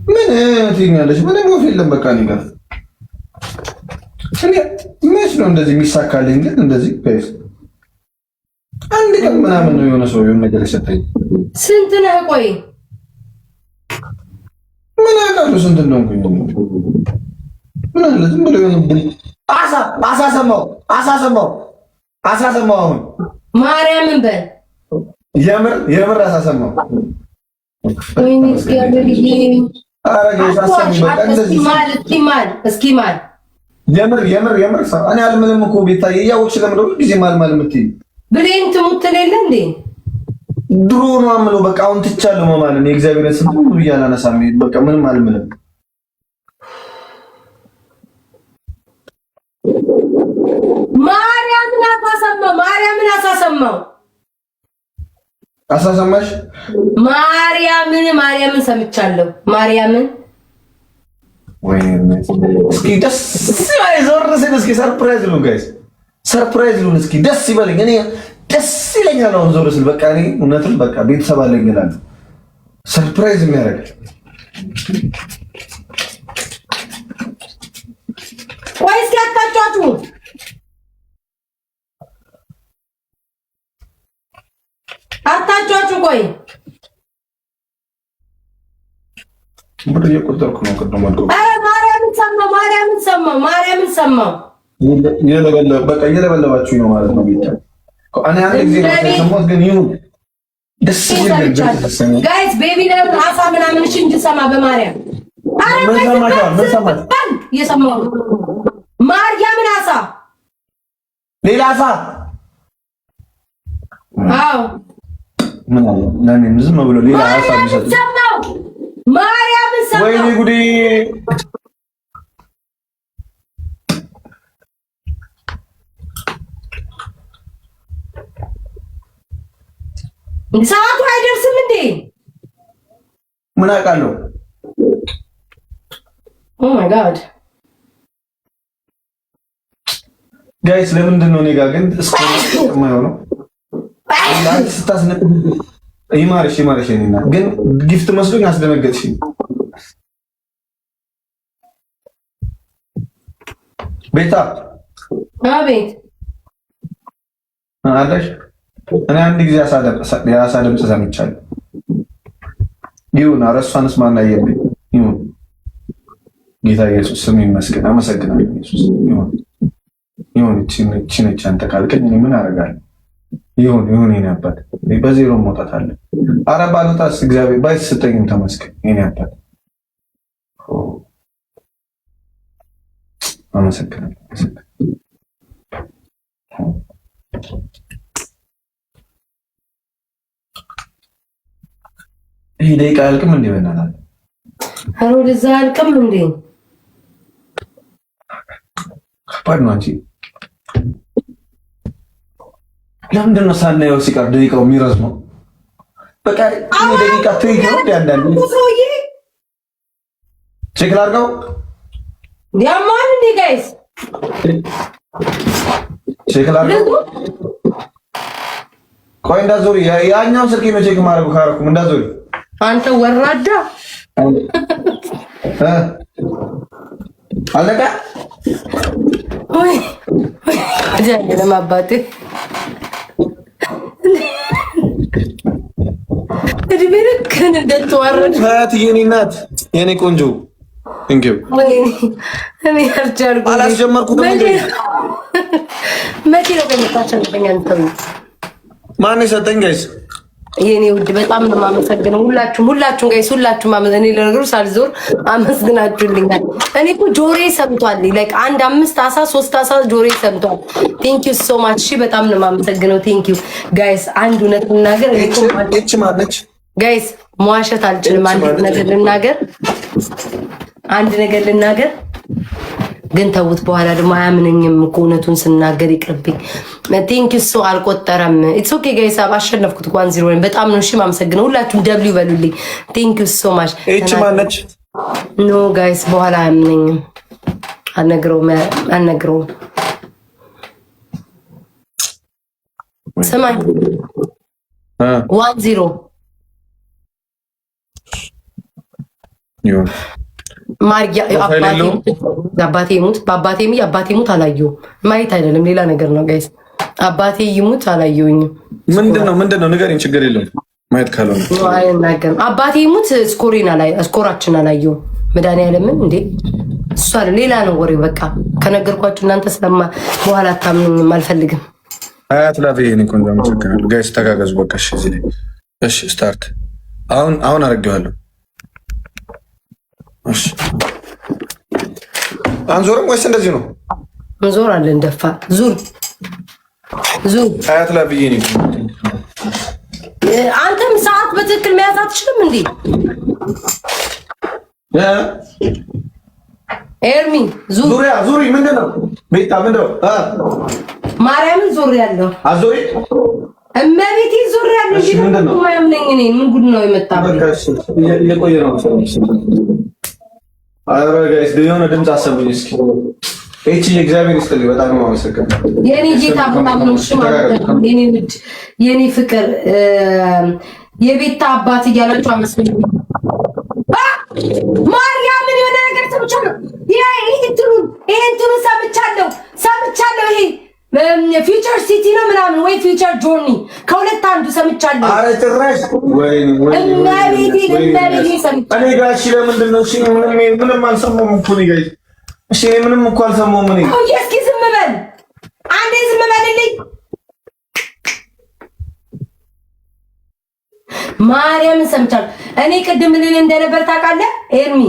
ምን ትይኛለሽ? ምንም ወፍ የለም። በቃ እኔ ጋር መች ነው እንደዚህ የሚሳካልኝ? ግን እንደዚህ ጋይስ አንድ ቀን ምናምን ነው የሆነ ሰው የሆነ ነገር የሰጠኝ። ስንት ነህ? ቆይ ምን አውቃለሁ ስንት ነው እንኳን ምን አለ ዝም ብሎ የሆነ አሳሰማው አሁን ማርያምን በል የምር አሳሰማው። ወይኔ እግዚአብሔር ይሄ አረጋሽ አሳሰማው። በቃ እንደዚህ እስኪ ማል የምር እኔ አልምልም እኮ ቤታዬ እያወቅሽ ለምን ነው ጊዜ ማልማል የምትይ? ብሌን ትሙት የለ እንዴ? ድሮ ነው አምለው። በቃ አሁን ትቻለሁ ማለት ነው። የእግዚአብሔር ስም ሁሉ እያላነሳም በቃ ምንም አልምልም። ማርያምን አሳሰማው አሳሰማሽ ማርያምን ሰምቻለሁ። ማርያምን ወይ እስኪ ደስ ይበል። ዞር ሲል እስኪ ሰርፕራይዝ ነው ጋይስ፣ ሰርፕራይዝ ነው። እስኪ ደስ ይበለኝ። እኔ ደስ ይለኛል አሁን ዞር ሲል። በቃ እኔ እውነትም በቃ ቤተሰብ አለኝ ይላል። ሰርፕራይዝ የሚያደርግ ወይስ ያታጫጩ አታጫጩ ቆይ ብር እየቆጠርኩ ነው። ቅድም አልኩ። ማርያምን ሰማው። እየለበለባችሁኝ ነው ማለት ነው። ቤታ እኔ አንድ ጊዜ ነው ግን ይሁን ደስ ይላል። ጋይስ ቤቢ ነው አሳ ምናምን እሺ እንድሰማ በማርያም ምን ሰማሽ? እየሰማሁ ማርያምን አሳ ሌላ አሳ አዎ ምን አለ ለኔ ዝም ብሎ ሌላ አሳ ቢሰጥ ማርያምን ሰማው። ወይኔ ጉዴ! ሰዓቱ አይደርስም እንዴ? ምን አውቃለሁ። ኦ ማይ ጋድ ጋይስ ለምንድን ነው እኔ ጋር ግን እስከ የማይሆነው አንተ ስታስነቅ ይማርሽ እኔና ግን ጊፍት መስሎኝ አስደነገጥሽኝ። ቤታ አቤት አለሽ። እኔ አንድ ጊዜ የአሳ ድምፅ ሰምቻለሁ። ይሁን አረሷንስ ማን አየብኝ። ይሁን ጌታ ኢየሱስ ስም ይመስገን። አመሰግናለሁ ኢየሱስ። ይሁን እቺ ነች አንተ ካልከኝ እኔ ምን አደርጋለሁ? ይሁን የኔ አባት በዜሮ መውጣት አለ። ኧረ ባልወጣስ እግዚአብሔር ባይሰጠኝም ተመስገን የኔ አባት። አመሰግናለሁ። ይሄ ደቂቃ አልቅም እንዴ? በእናትህ ኧረ ወደዛ አልቅም እንዴ? ከባድ ነው አንቺ። ለምንድን ነው ሳናየው ሲቀር ደቂቃው የሚረዝመው? በቃ ደቂቃ ትይት ነው ያንዳንዱ ቼክ ላድርገው። ያማን እንዴ ጋይስ ቼክ ላድርገው። ቆይ እንዳዞሪ ያኛው ስልክ ነው ቼክ ማድረጉ ካረኩም እንዳዞሪ አንተ ወራዳ አለቃ ወይ ጀነም አባቴ እድሜ ልክህን እንደተዋረድ ሀያት የኔ ናት የኔ ቆንጆ እንግዲህ እኔ አልቻልኩም። አላስጀመርኩትም እንዴ? መቼ ነው ከመጣቻለኝ አንተ ማን የሰጠኝ ጋይስ? የኔ ውድ በጣም ነው የማመሰግነው። ሁላችሁም ጋይስ ሁላችሁም እኔ ለነገሩ ሳልዞር አመስግናችሁልኛል። እኔ እኮ ጆሬ ሰምቷል። ላይክ 5 አሳ 3 አሳ ጆሬ ሰምቷል። ቴንክ ዩ ሶ ማች። እሺ በጣም ነው የማመሰግነው። ቴንክ ዩ ጋይስ። አንድ እውነት ልናገር እቺ ማነች ጋይስ? መዋሸት አልችልም። አንድ ነገር ልናገር ግን ተውት። በኋላ ደግሞ አያምነኝም እኮ እውነቱን ስናገር ይቅርብኝ። ቴንክ ዩ ሶ አልቆጠረም። ኢትስ ኦኬ ጋይስ። አሸነፍኩት 1-0። በጣም ነው እሺ የማመሰግነው። ሁላችሁም ደብሊው በሉልኝ። ቴንክ ዩ ሶ ማች። እቺ ማነች? ኖ ጋይስ በኋላ አያምነኝም። አልነግረውም። ስማኝ 1-0 አባቴ ይሙት አላየሁም። ማየት አይደለም ሌላ ነገር ነው ጋይስ። አባቴ ይሙት አላየሁኝም። ምንድነው ንገሪኝ። ችግር የለም ማየት ካልሆነ አይናገርም። አባቴ ይሙት ስኮራችን አላየሁም። መድኃኒዓለምን እንዴ እሷ ሌላ ነው ወሬው። በቃ ከነገርኳችሁ እናንተ ስለማ በኋላ አታምኑኝም። አልፈልግም። አያት ላቪ እኔ ቆንጆ አመሰግናለሁ ጋይስ። ተጋገዙ በቃ እሺ። እዚህ ላይ እሺ ስታርት አሁን አረጋለሁ። እሺ አንዞርም ወይስ እንደዚህ ነው? እንዞራለን። ደፋ ዙር አያት ላቪ እኔ አንተም ሰዓት በትክክል መያዝ አትችልም እንዴ? ኤርሚ ዙሪ ምንድነው? ቤታ ምንድነው? ማርያምን ዞር ያለው አዞሪ እመቤቴ ዞር ያለው እንጂ ምንድነው ማያምነኝ እኔን ምን ጉድ ነው የመጣብኝ? እየቆየ ነው። አረ ጋይስ የሆነ ድምፅ አሰሙኝ እስኪ። እቺ እግዚአብሔር ይስጥልኝ በጣም ነው የማመሰግነው። የኔ ጌታ በጣም ነው የኔ ውድ የኔ ፍቅር የቤታ አባት እያላችሁ አመስግኑ። ማርያምን የሆነ ነገር ሰምቻለሁ። ይሄ እንትኑ ሰምቻለሁ። ይሄ ፊውቸር ሲቲ ነው ምናምን ወይ ፊውቸር ጆርኒ ከሁለት አንዱ ሰምቻለሁ። አረ ጭራሽ ወይ እኔ ሰምቻለሁ። እኔ ጋር እሺ፣ ለምንድን ነው እሺ? ምንም አልሰማሁም እኮ እኔ ጋር እሺ፣ ምንም እኮ አልሰማሁም እኔ። እስኪ ዝም በል አንዴ፣ ዝም በልልኝ ማርያምን ሰምቻለሁ። እኔ ቅድም ልል እንደነበር ታውቃለህ ኤርሚ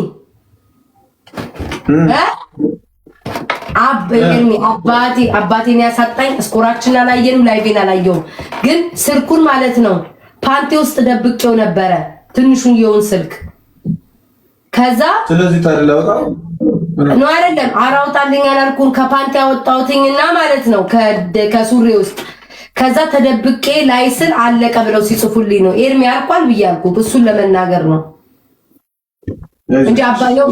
አባቴን ያሳጣኝ ስኮራችን አላየንም፣ ላይቬን አላየውም፣ ግን ስልኩን ማለት ነው ፓንቴ ውስጥ ደብቄው ነበረ ትንሹን የውን ስልክ። ከዛ ስለዚህ ታላውጣ ነው አይደለም አራውጣልኝ አላልኩም፣ ከፓንቴ ያወጣሁትኝና ማለት ነው ከሱሪ ውስጥ። ከዛ ተደብቄ ላይስል አለቀ ብለው ሲጽፉልኝ ነው ኤርሚ አልቋል ብያልኩ እሱን ለመናገር ነው እንጂ አባየው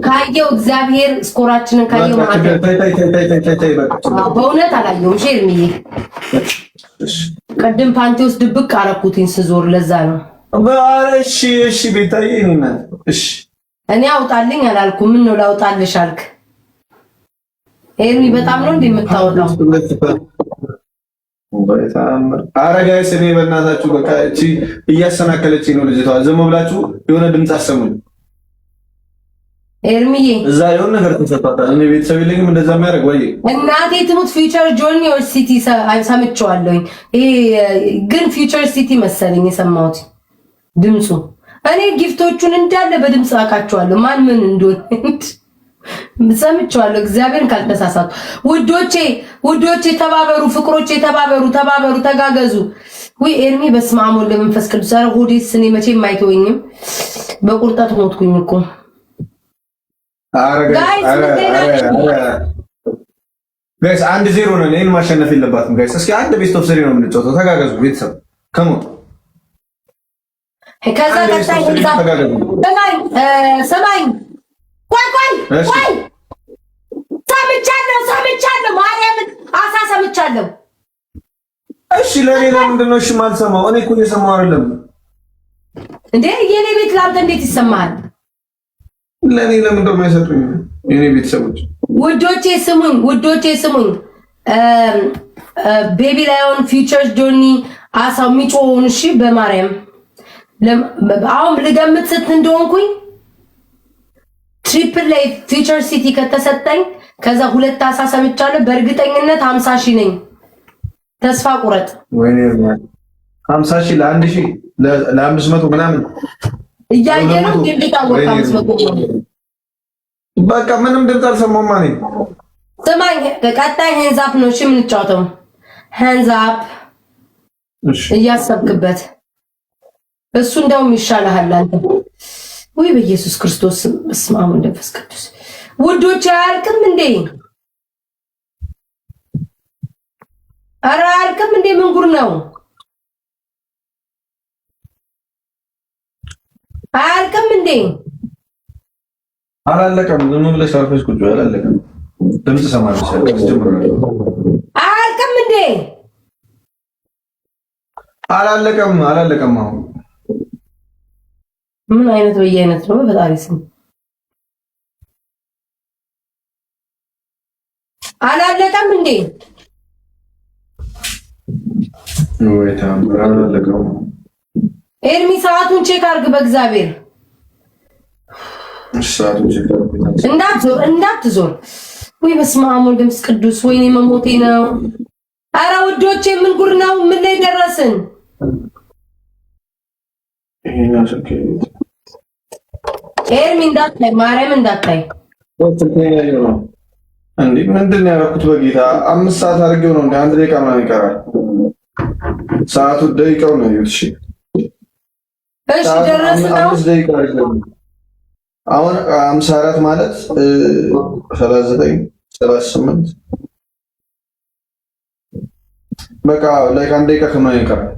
ካየው እግዚአብሔር ስኮራችንን ካየው ማለት በእውነት አላየውም። ኤርሚዬ ቀደም ፓንቲ ውስጥ ድብቅ አረኩትኝ ስዞር ለዛ ነው። እሺ ቤታዬ እሺ እኔ አውጣልኝ አላልኩም። ምን ነው ላውጣልሽ አልክ ኤርሚ? በጣም ነው እንደምታወጣው። ኧረ ጋይስ እኔ በእናታችሁ በቃ እቺ እያሰናከለች ነው ልጅቷ። ዝም ብላችሁ የሆነ ድምፅ አሰሙኝ ኤርሚዬ። እዛ የሆነ ነገር ተሰጣጣ። እኔ ቤተሰብ የለኝም እንደዛ የሚያደርግ ወይ እናቴ ትሙት ፊውቸር ጆርኒ ኦር ሲቲ ሰምቼዋለሁ። ይሄ ግን ፊውቸር ሲቲ መሰለኝ የሰማሁት ድምፁ። እኔ ጊፍቶቹን እንዳለ በድምፅ አውቃቸዋለሁ ማን ምን እንደሆነ ሰምቼዋለሁ። እግዚአብሔርን ካልተሳሳቱ ውዶቼ ተባበሩ፣ ፍቅሮቼ ተባበሩ፣ ተጋገዙ። ወይ ኤርሚ በስመ አብ ወወልድ ወመንፈስ ቅዱስ። ኧረ ሆዴስ እኔ መቼም አይተወኝም። በቁርጠት ሞትኩኝ እኮ ጋይስ 1-0 ነው። እኔን ማሸነፍ የለባትም ጋይስ። እስኪ አንድ ቤስት ኦፍ 3 ነው የምንጫወተው። ተጋገዙ ቤተሰብ ከሞት ከዛ ቀጣይ ሰማኝ ቆይ ሰምቻለሁ ማርያምን አሳ ሰምቻለሁ። እሺ ለኔ ለምንድን ነው እሺ የማልሰማው? እኔ እኮ እየሰማሁ አይደለም እንዴ። የኔ ቤት ላንተ እንዴት ይሰማሃል? ለኔ ለምንድን ነው የማይሰጡኝ የኔ ቤተሰቦች? ውዶቼ ስሙኝ ቤቢ ላይሆን ፊውቸርስ ጆርኒ አሳው የሚጮውን እሺ በማርያም አሁን ልገምት ስት እንደሆንኩኝ ትሪፕል ላይ ፊውቸር ሲቲ ከተሰጠኝ ከዛ ሁለት አሳ ሰምቻለሁ። በእርግጠኝነት 50 ሺህ ነኝ። ተስፋ ቁረጥ። ወይኔ 50 ሺህ ለ1 ሺህ ለ500 ምናምን እያየነው እንደታወቀ 500 በቃ ምንም ድምፅ አልሰማሁም ማለት ስማኝ። ቀጣይ ሃንዝ አፕ ነው እሺ የምንጫወተው። ሃንዝ አፕ እያሰብክበት እሱ እንደውም ይሻልሃል አንተ። ወይ በኢየሱስ ክርስቶስ በስመ አብ ወወልድ ወመንፈስ ቅዱስ። ውዶች አያልቅም እንዴ? ኧረ አያልቅም እንዴ? ምን ጉር ነው? አያልቅም እንዴ? አላለቀም። ዝም ብለሽ አርፈሽ ቁጭ በይ። አላለቀም። ድምፅ ሰማለሽ አያልቅም እንዴ? አላለቀም። አሁን ምን አይነት በየአይነት ነው? በፈጣሪ ስም አላለቀም እንዴ? ወይ ታምራ አላለቀም። ኤርሚ ሰዓቱን ቼክ አድርግ በእግዚአብሔር። ሰዓቱን ቼክ አድርግ። እንዳትዞር። ወይ በስመ አብ ወወልድ ወመንፈስ ቅዱስ። ወይኔ መሞቴ ነው። ኧረ ውዶቼ ምን ጉር ነው? ምን ላይ ደረስን? ኤርሚ እንዳታይ፣ ማርያም እንዳታይ። እንዴ ምንድን ነው ያደረኩት? በጌታ 5 ሰዓት አድርጌው ነው እንዴ? 1 ደቂቃ ምናምን ይቀራል። ሰዓቱ ደቂቃው ነው። እሺ ደረስን ነው። 5 ደቂቃ አይደለም። አሁን 54 ማለት 39 38 በቃ ላይ 1 ደቂቃ ከምናምን ይቀራል።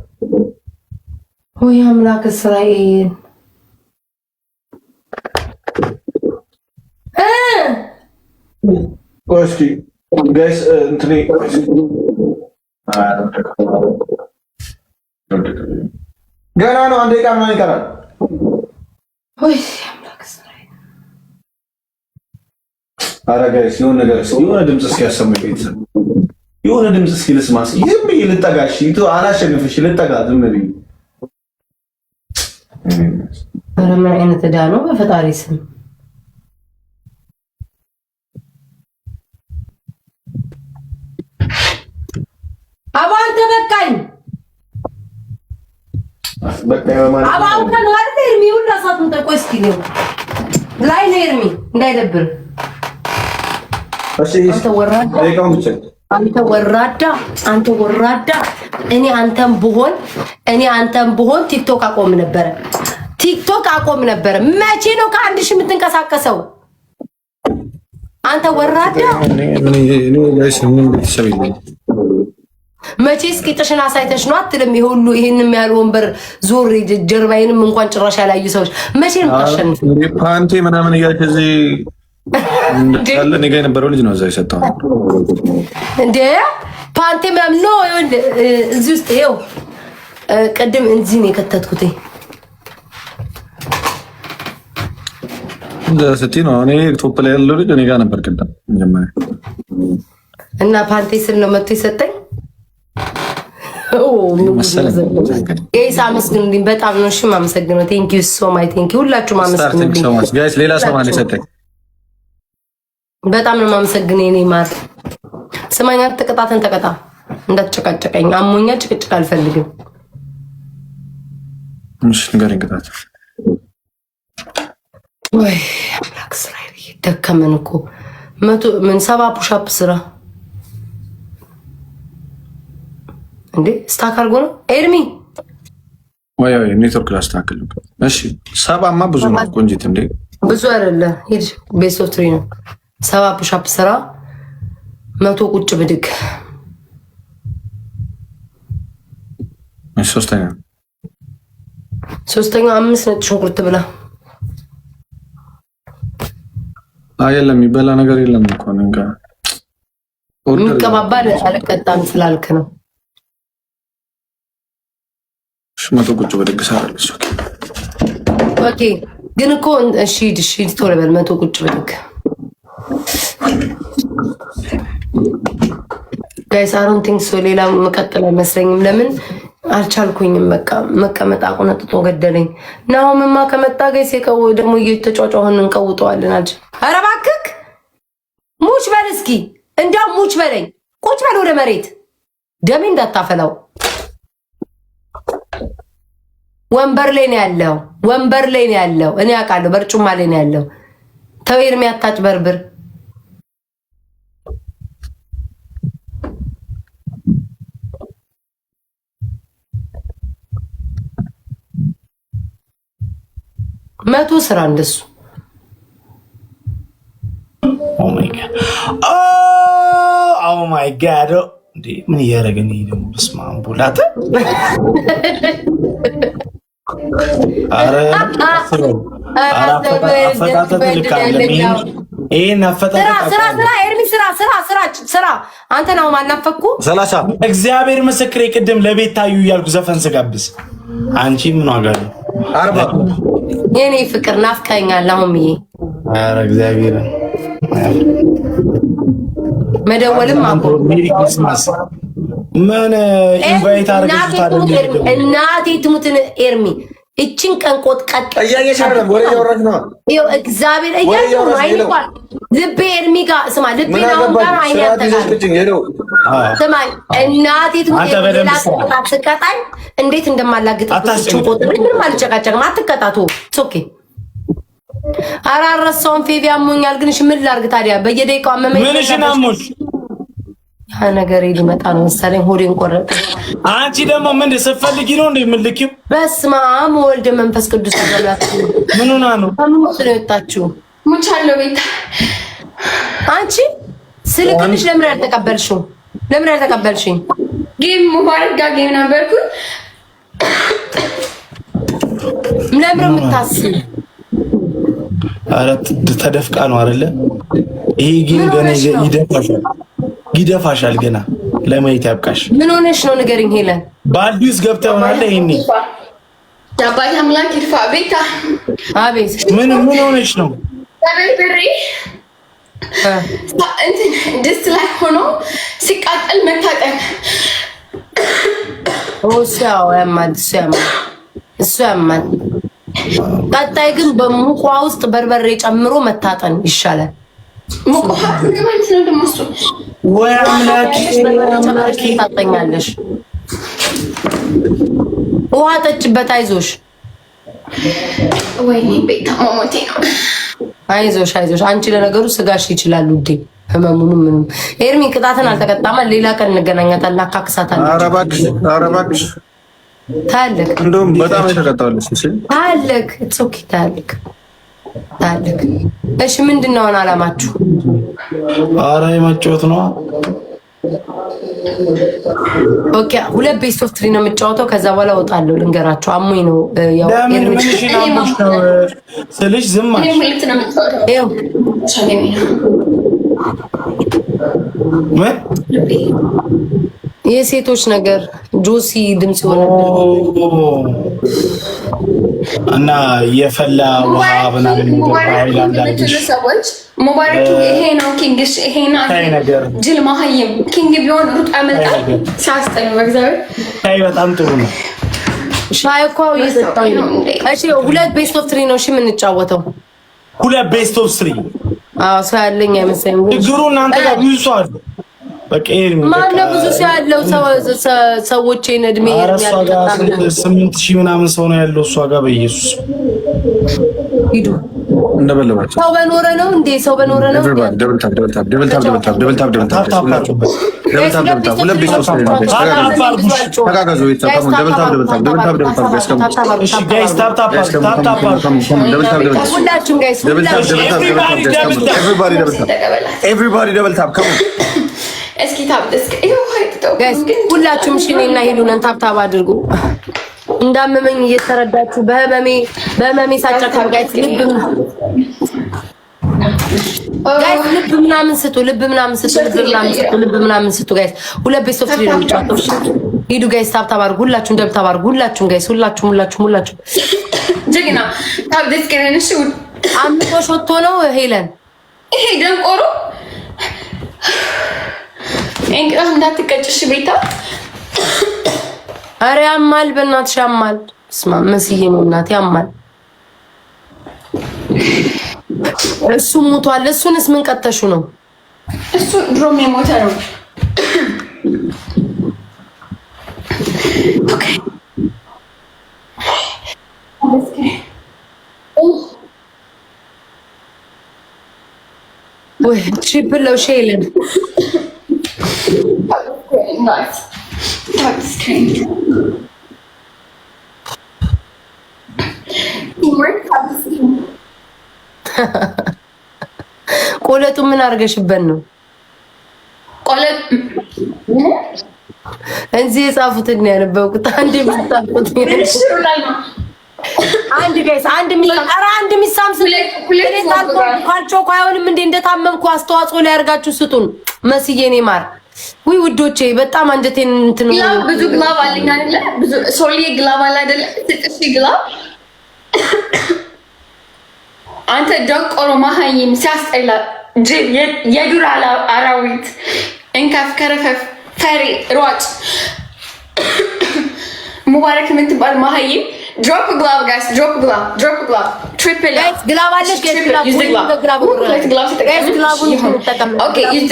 ወይ አምላክ እስራኤል እስኪ ጋይስ እንትኔ ገና ነው። አንድ ደቂቃ ምናምን ይቀራል። ወይ አምላክ እስራኤል ኧረ ጋይስ የሆነ ድምፅ እስኪ ያሰማኝ ቤተሰብ የሆነ ድምፅ እስኪ ልስማ። ዝም ብዬ ልጠጋሽ አላሸንፍሽ ልጠጋ ዝም ብዬ ኧረ ምን አይነት ዕዳ ነው በፈጣሪ ስም። አባ አንተ በቃኝ አባ አንተ ነው አይደል? ኤርሚ ሁላ ሰዓቱን ጠቆ እስኪ ነው ላይ ነው ኤርሚ እንዳይደብር። እሺ አንተ ወራዳ እኔ አንተም ብሆን ቲክቶክ አቆም ነበረ። መቼ ነው ከአንድ ሺህ የምትንቀሳቀሰው? አንተ ወራዳ መቼስ ቂጥሽን አሳይተሽ ነው አትልም? ይሁሉ ይሄንም ያህል ወንበር ዞር ጀርባዬንም እንኳን ጭራሽ ያላዩ ሰዎች መቼ ነው ታሸንፍ? ፓንቴ ምናምን እያልክ እዚህ እንዳለ እኔ ጋር የነበረው ልጅ ነው እዛ የሰጠው እንዴ ፓንቴ ምናምን ነው እዚህ ውስጥ ይኸው ቅድም እዚህ ነው የከተትኩት ስትይ ነው። እኔ ቶፕ ላይ ያለው ልጅ እኔ ጋር ነበር ቅድም መጀመሪያ እና ፓንቴ ስል ነው መጥቶ የሰጠኝ። ጋይስ አመስግኑልኝ። በጣም ነው እሺ የማመሰግነው። ቴንክ ዩ ሶ ማች ቴንክ ዩ ሁላችሁም አመስግኑልኝ። ጋይስ ሌላ ሰው ማን የሰጠኝ? በጣም ነው የማመሰግነው። እኔ ማር ስማኛ ተቀጣተን ተቀጣ እንዳትጨቃጨቀኝ። አሞኛ ጭቅጭቅ አልፈልግም። እሺ ንገረኝ ቅጣት። ወይ አምላክ እስራኤል ደከመን እኮ 70 ፑሽ አፕ ስራ እንዴ ስታክ አድርጎ ነው ኤርሚ። ወይ ኔትወርክ ላስተካክል። እሺ 70ማ ብዙ ነው ቆንጂት። እንዴ ብዙ አይደለ። ሂድ ቤስት ኦፍ 3 ነው። 70 ፑሽ አፕ ስራ 100 ቁጭ ብድግ። ሶስተኛው 5 ነጭ ሽንኩርት ብላ። የለም የሚበላ ነገር የለም እኮ ነጋ የሚቀባባ አልቀጣም ስላልክ ነው። መቶ ቁጭ ብድግ ሳራለች። ኦኬ ግን እኮ እሺ ቶሎ በል 100 ቁጭ ብድግ። ጋይስ አይ ዶንት ቲንክ ሶ ሌላ መቀጠል አይመስለኝም። ለምን አልቻልኩኝም። በቃ መቀመጥ አቆነጥጦ ገደለኝ። ናሆምማ ከመጣ ጋይስ የቀው ደግሞ እየተጫጫሁን እንቀውጠዋለን አልጅ። ኧረ እባክህ ሙች በል እስኪ እንዳው ሙች በለኝ። ቁጭ በል ወደ መሬት ደሜ እንዳታፈላው። ወንበር ላይ ነው ያለው። እኔ አውቃለሁ። በርጩማ ላይ ነው ያለው። ተው ኤርሚ አታጭበርብር። መቶ ስራ እንደሱ ኦ ማይ ጋድ ምን እያደረገን ይሄ ደግሞ በስመ አብ ቡላተ ስራ አንተ ነው ማናፈኩ 30 እግዚአብሔር ምስክሬ ቅድም ለቤት ታዩ እያልኩ ዘፈን ስጋብዝ አንቺ ምን ዋጋ ነው 40 የኔ ፍቅር ናፍቀኛል። አሁን ይሄ ኧረ እግዚአብሔር መደወልም አቆም። ሜሪ ክሪስማስ ምን ኢንቫይት አድርገሽ ታደርጊ? እናቴ ትሙትን ኤርሚ እቺን ቀን ቆጥ ቀጥ እያየሻለም ወሬ እያወራች ነው። ይኸው እግዚአብሔር እያየሁ ነው። አይንኳን ልቤ ኤርሚ ጋር ስማ፣ ልቤ ነው ጋር አይኔ ያተጋል። ስማ እናቴ ትሙትን ስቀጣኝ እንዴት እንደማላግጥ እቺን ቆጥ ምንም አልጨቃጨቅም። አትቀጣቱ ኦኬ። አራረሰውን ፌቪ አሞኛል። ግን እሺ ምን ላድርግ ታዲያ? በየደቂቃው አመመኝ። ምንሽ ናሙሽ ያ ነገር ሊመጣ ነው መሰለኝ። ሆዴን ቆረጠ። አንቺ ደግሞ ምን ስትፈልጊ ነው እንዴ የምልኪው? በስመ አብ ወልድ መንፈስ ቅዱስ ተገላጥ። ምን ሆና ነው? ምን ስለወጣችሁ ሙቻለሁ ቤታ። አንቺ ስልክልሽ ለምን ያልተቀበልሽው? ለምን ያልተቀበልሽኝ? ጌም ሙባረክ ጋር ጌም ነበርኩ። ለምን የምታስብ? ኧረ ተደፍቃ ነው አይደለ? ይሄ ግን ገና ይደፋሻል ገና ለማየት ያብቃሽ። ምን ሆነሽ ነው ንገሪኝ ሄለን። በአዲስ ገብተህ ሆናለ ይሄኔ አባይ አምላክ ይርፋ ቤታ። አቤት ምን ሆነሽ ነው? ብሬ እንትን ድስት ላይ ሆኖ ሲቃጠል መታጠን ሲያው ያማል እሱ ያማል። ቀጣይ ግን በሙቋ ውስጥ በርበሬ ጨምሮ መታጠን ይሻላል። ሙቋ ማለት ነው ደግሞ እሱ ወይ አምላኬ ታጠኛለሽ። ውሃ ጠጭበት። አይዞሽ ወይኔ ቤታ ሞሞቴ ነው። አይዞሽ። አንቺ ለነገሩ ስጋሽ ይችላል ውዴ፣ ህመሙንም ምንም። ኤርሚ ቅጣትን አልተቀጣማ። ሌላ ቀን እንገናኛታለን። አካክሳታለሁ። ኧረ እባክሽ ታለክ እንደውም በጣም የተቀጣለሽ። እሺ ታለክ ኦኬ። ታለክ እሺ፣ ምንድነው አላማችሁ? ኧረ የመጫወት ነው። ኦኬ፣ ሁለት ቤስት ኦፍ 3 ነው የምጫወተው። ከዛ በኋላ እወጣለሁ። ልንገራችሁ፣ አሞኝ ነው ያው ኤርሚ ስልሽ ዝም አልሽ። ሁለት ነው የምትወደው? ይኸው ምን የሴቶች ነገር ጆሲ ድምጽ ሆነ እና የፈላ ውሃ ምናምን ሰዎች ሙባረክ ይሄ ነው ኪንግሽ፣ ይሄ ነው ጅል ማህይም ኪንግ ቢሆን ሩጣ መልጣ ሲያስጠኝ በእግዚአብሔር። ሻይ በጣም ጥሩ ነው። ሻይ እኮ እየሰጠኝ ነው። እሺ ሁለት ቤስት ኦፍ 3 ነው እሺ የምንጫወተው። ሁለት ቤስት ኦፍ 3? አዎ ሰው ያለኝ አይመስለኝም። ችግሩ እናንተ ጋር ብዙ ሰው አለ። በቃ ማነው ብዙ ሰው ያለው? ሰዎችን እድሜ የሚያልቀጣ 8000 ምናምን ሰው ነው ያለው እሷ ጋር። በኢየሱስ ሂዱ እንደበለባቸው ሰው በኖረ ነው እንዴ? ሰው በኖረ ነው እንዴ? ደብል ታፕ ሁለት ቤት ሶስት ተጋጋዙ። ሁላችሁም ጋይስ ኤቭሪባዲ ደብል ታፕ እስኪ ታብ እስኪ ጋይስ ሁላችሁም እሺ፣ እኔና ሄሉንን ታብታብ አድርጉ። እንዳመመኝ እየተረዳችሁ በህመሜ ሳጫካ ጋይስ ልብ ምናምን ስጡ ጋይስ። ሁለት ቤስት ኦፍ 3 ነው የሚጫወተው። ሂዱ ጋይስ ታብታብ አድርጉ። ሁላችሁም ደብታብ አድርጉ። ሁላችሁም ጋይስ ሁላችሁም ጀግና ታብ ደስከረንሽ አምጦሽ ወጥቶ ነው ሄለን ይሄ ደንቆሮ እንግዲህ እንዳትቀጭሽ ቤታ። አረ ያማል፣ በእናትሽ ያማል። ስማ መስዬ ነው እናት ያማል። እሱ ሞቷል። እሱንስ ምን ቀጠሹ ነው? እሱ ድሮም የሞተ ነው። ኦኬ ወይ ትሪፕል ነው ሼለን nice. Tap screen. ቆለጡ ምን አድርገሽበት ነው? ቆለጥ እንዚህ የጻፉትን ነው ያነበብኩት። አንድ የሚጻፉት አንድ ሚሳም ካልቾ አይሆንም እንዴ? እንደታመምኩ አስተዋጽኦ ላይ አድርጋችሁ ስጡን። መስዬ እኔ ማር ወይ ውዶቼ በጣም አንጀቴን እንትን ነው። ብዙ ግላብ አለኝ አይደለ? ብዙ ሶልዬ ግላብ አለ አይደለ? ጥጥሽ ግላብ አንተ ደቆሮ መሀይም ሲያስጠላ የዱር አራዊት እንካፍ ከረፈፍ ፈሪ ሯጭ ሙባረክ የምትባል መሀይም ድሮፕ ግላብ ጋይስ ድሮፕ ግላብ ትሪፕል ጋይስ ግላብ አለሽ ጋይስ ግላብ ኦኬ use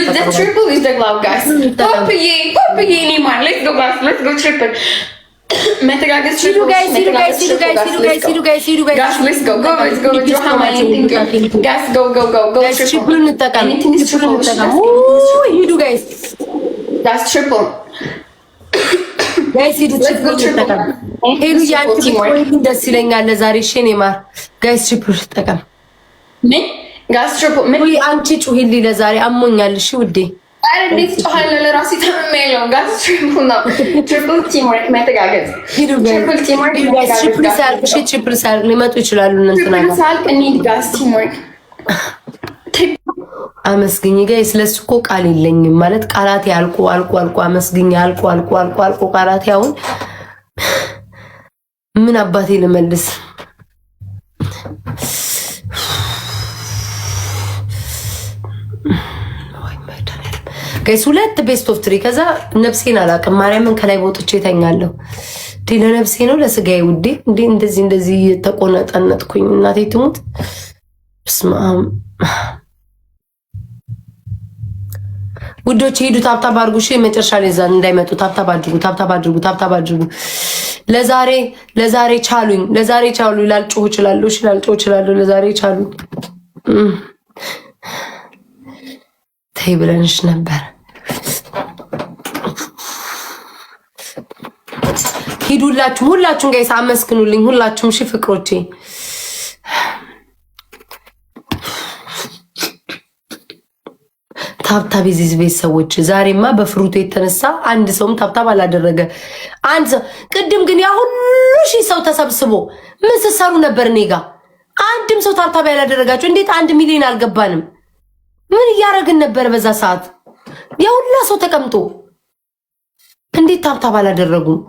the triple use the glove guys ኮፒዬ ኔማር let's go triple መተጋገዝ ሲዱ ጋይስ let's go guys go triple እንጠቀም ሂዱ ጋይስ triple ጋይስ ሂዱ ትሪፕል እንጠቀም። ሄሉ ያንቺ ደስ ይለኛል ለዛሬ ሼኔ ማር ጋይስ ትሪፕል እንጠቀም። ምን ጋይስ ትሪፕል ምን አንቺ ጩሂልኝ ለዛሬ አሞኛል። እሺ ውዴ አረ እንዴት ጮሃለ ለራሴ ተመመለው ጋስ ትሪፕል ነው ትሪፕል ቲም ወርክ መተጋገዝ ትሪፕል ቲም ወርክ ትሪፕል ሳልክ ሊመጡ ይችላሉ እንትና ትሪፕል ሳልክ እንዴት ጋስ ቲም ወርክ አመስግኝ ጋይስ ለሱ እኮ ቃል የለኝም ማለት ቃላት ያልቁ አልቁ አመስግኝ አልቁ ቃላት ያውን ምን አባቴ ልመልስ ጋይስ ሁለት ቤስት ኦፍ ትሪ ከዛ ነፍሴን አላቅም ማርያምን ከላይ ወጥቼ ተኛለሁ ለነፍሴ ነው ለስጋዬ ውዴ እንደዚህ ተቆነጠነጥኩኝ እናቴ ትሙት ስማም ውዶች ሄዱ ታብታብ አድርጉ እሺ መጨረሻ ላይ ዛን እንዳይመጡ ታብታብ አድርጉ ለዛሬ ቻሉኝ ላልጮህ እችላለሁ ለዛሬ ቻሉኝ ተይ ብለንሽ ነበር ሁላችሁም ጋይስ አመስግኑልኝ ሁላችሁም እሺ ፍቅሮቼ ታብታብ ይዝዝ ቤት ሰዎች ዛሬማ በፍሩቱ የተነሳ አንድ ሰውም ታብታብ አላደረገ አንድ ሰው ቅድም ግን ያ ሁሉ ሺህ ሰው ተሰብስቦ ምን ሲሰሩ ነበር ኔጋ አንድም ሰው ታብታብ ያላደረጋችሁ እንዴት 1 ሚሊዮን አልገባንም ምን እያደረግን ነበር በዛ ሰዓት ያ ሁሉ ሰው ተቀምጦ እንዴት ታብታብ አላደረጉም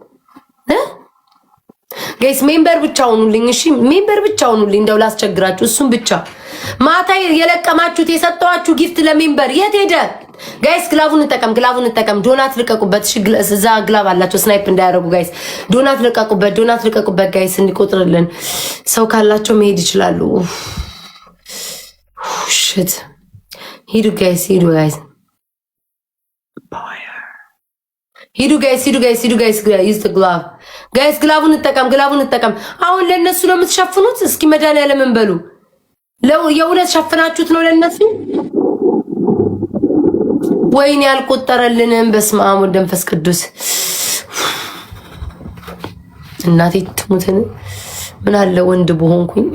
ጋይስ ሜምበር ብቻ ሆኑልኝ እሺ ሜምበር ብቻ ሆኑልኝ እንደው ላስቸግራችሁ እሱም ብቻ ማታ የለቀማችሁት የሰጠዋችሁ ጊፍት ለሜምበር የት ሄደ ጋይስ ግላቡን እንጠቀም ዶናት ልቀቁበት እሺ እዛ ግላብ አላችሁ ስናይፕ እንዳያረጉ ጋይስ ዶናት ልቀቁበት ጋይስ እንዲቆጥርልን ሰው ካላቸው መሄድ ይችላሉ ሽት ሂዱ ጋይስ use the glove ጋይስ ግላቡን እንጠቀም አሁን ለነሱ ነው የምትሸፍኑት እስኪ መድኃኒዓለምን በሉ የእውነት ሸፍናችሁት ነው ለነሱ ወይኔ ያልቆጠረልንም በስመ አብ ወወልድ ወመንፈስ ቅዱስ እናቴ ትሙትን ምን አለ ወንድ በሆንኩኝ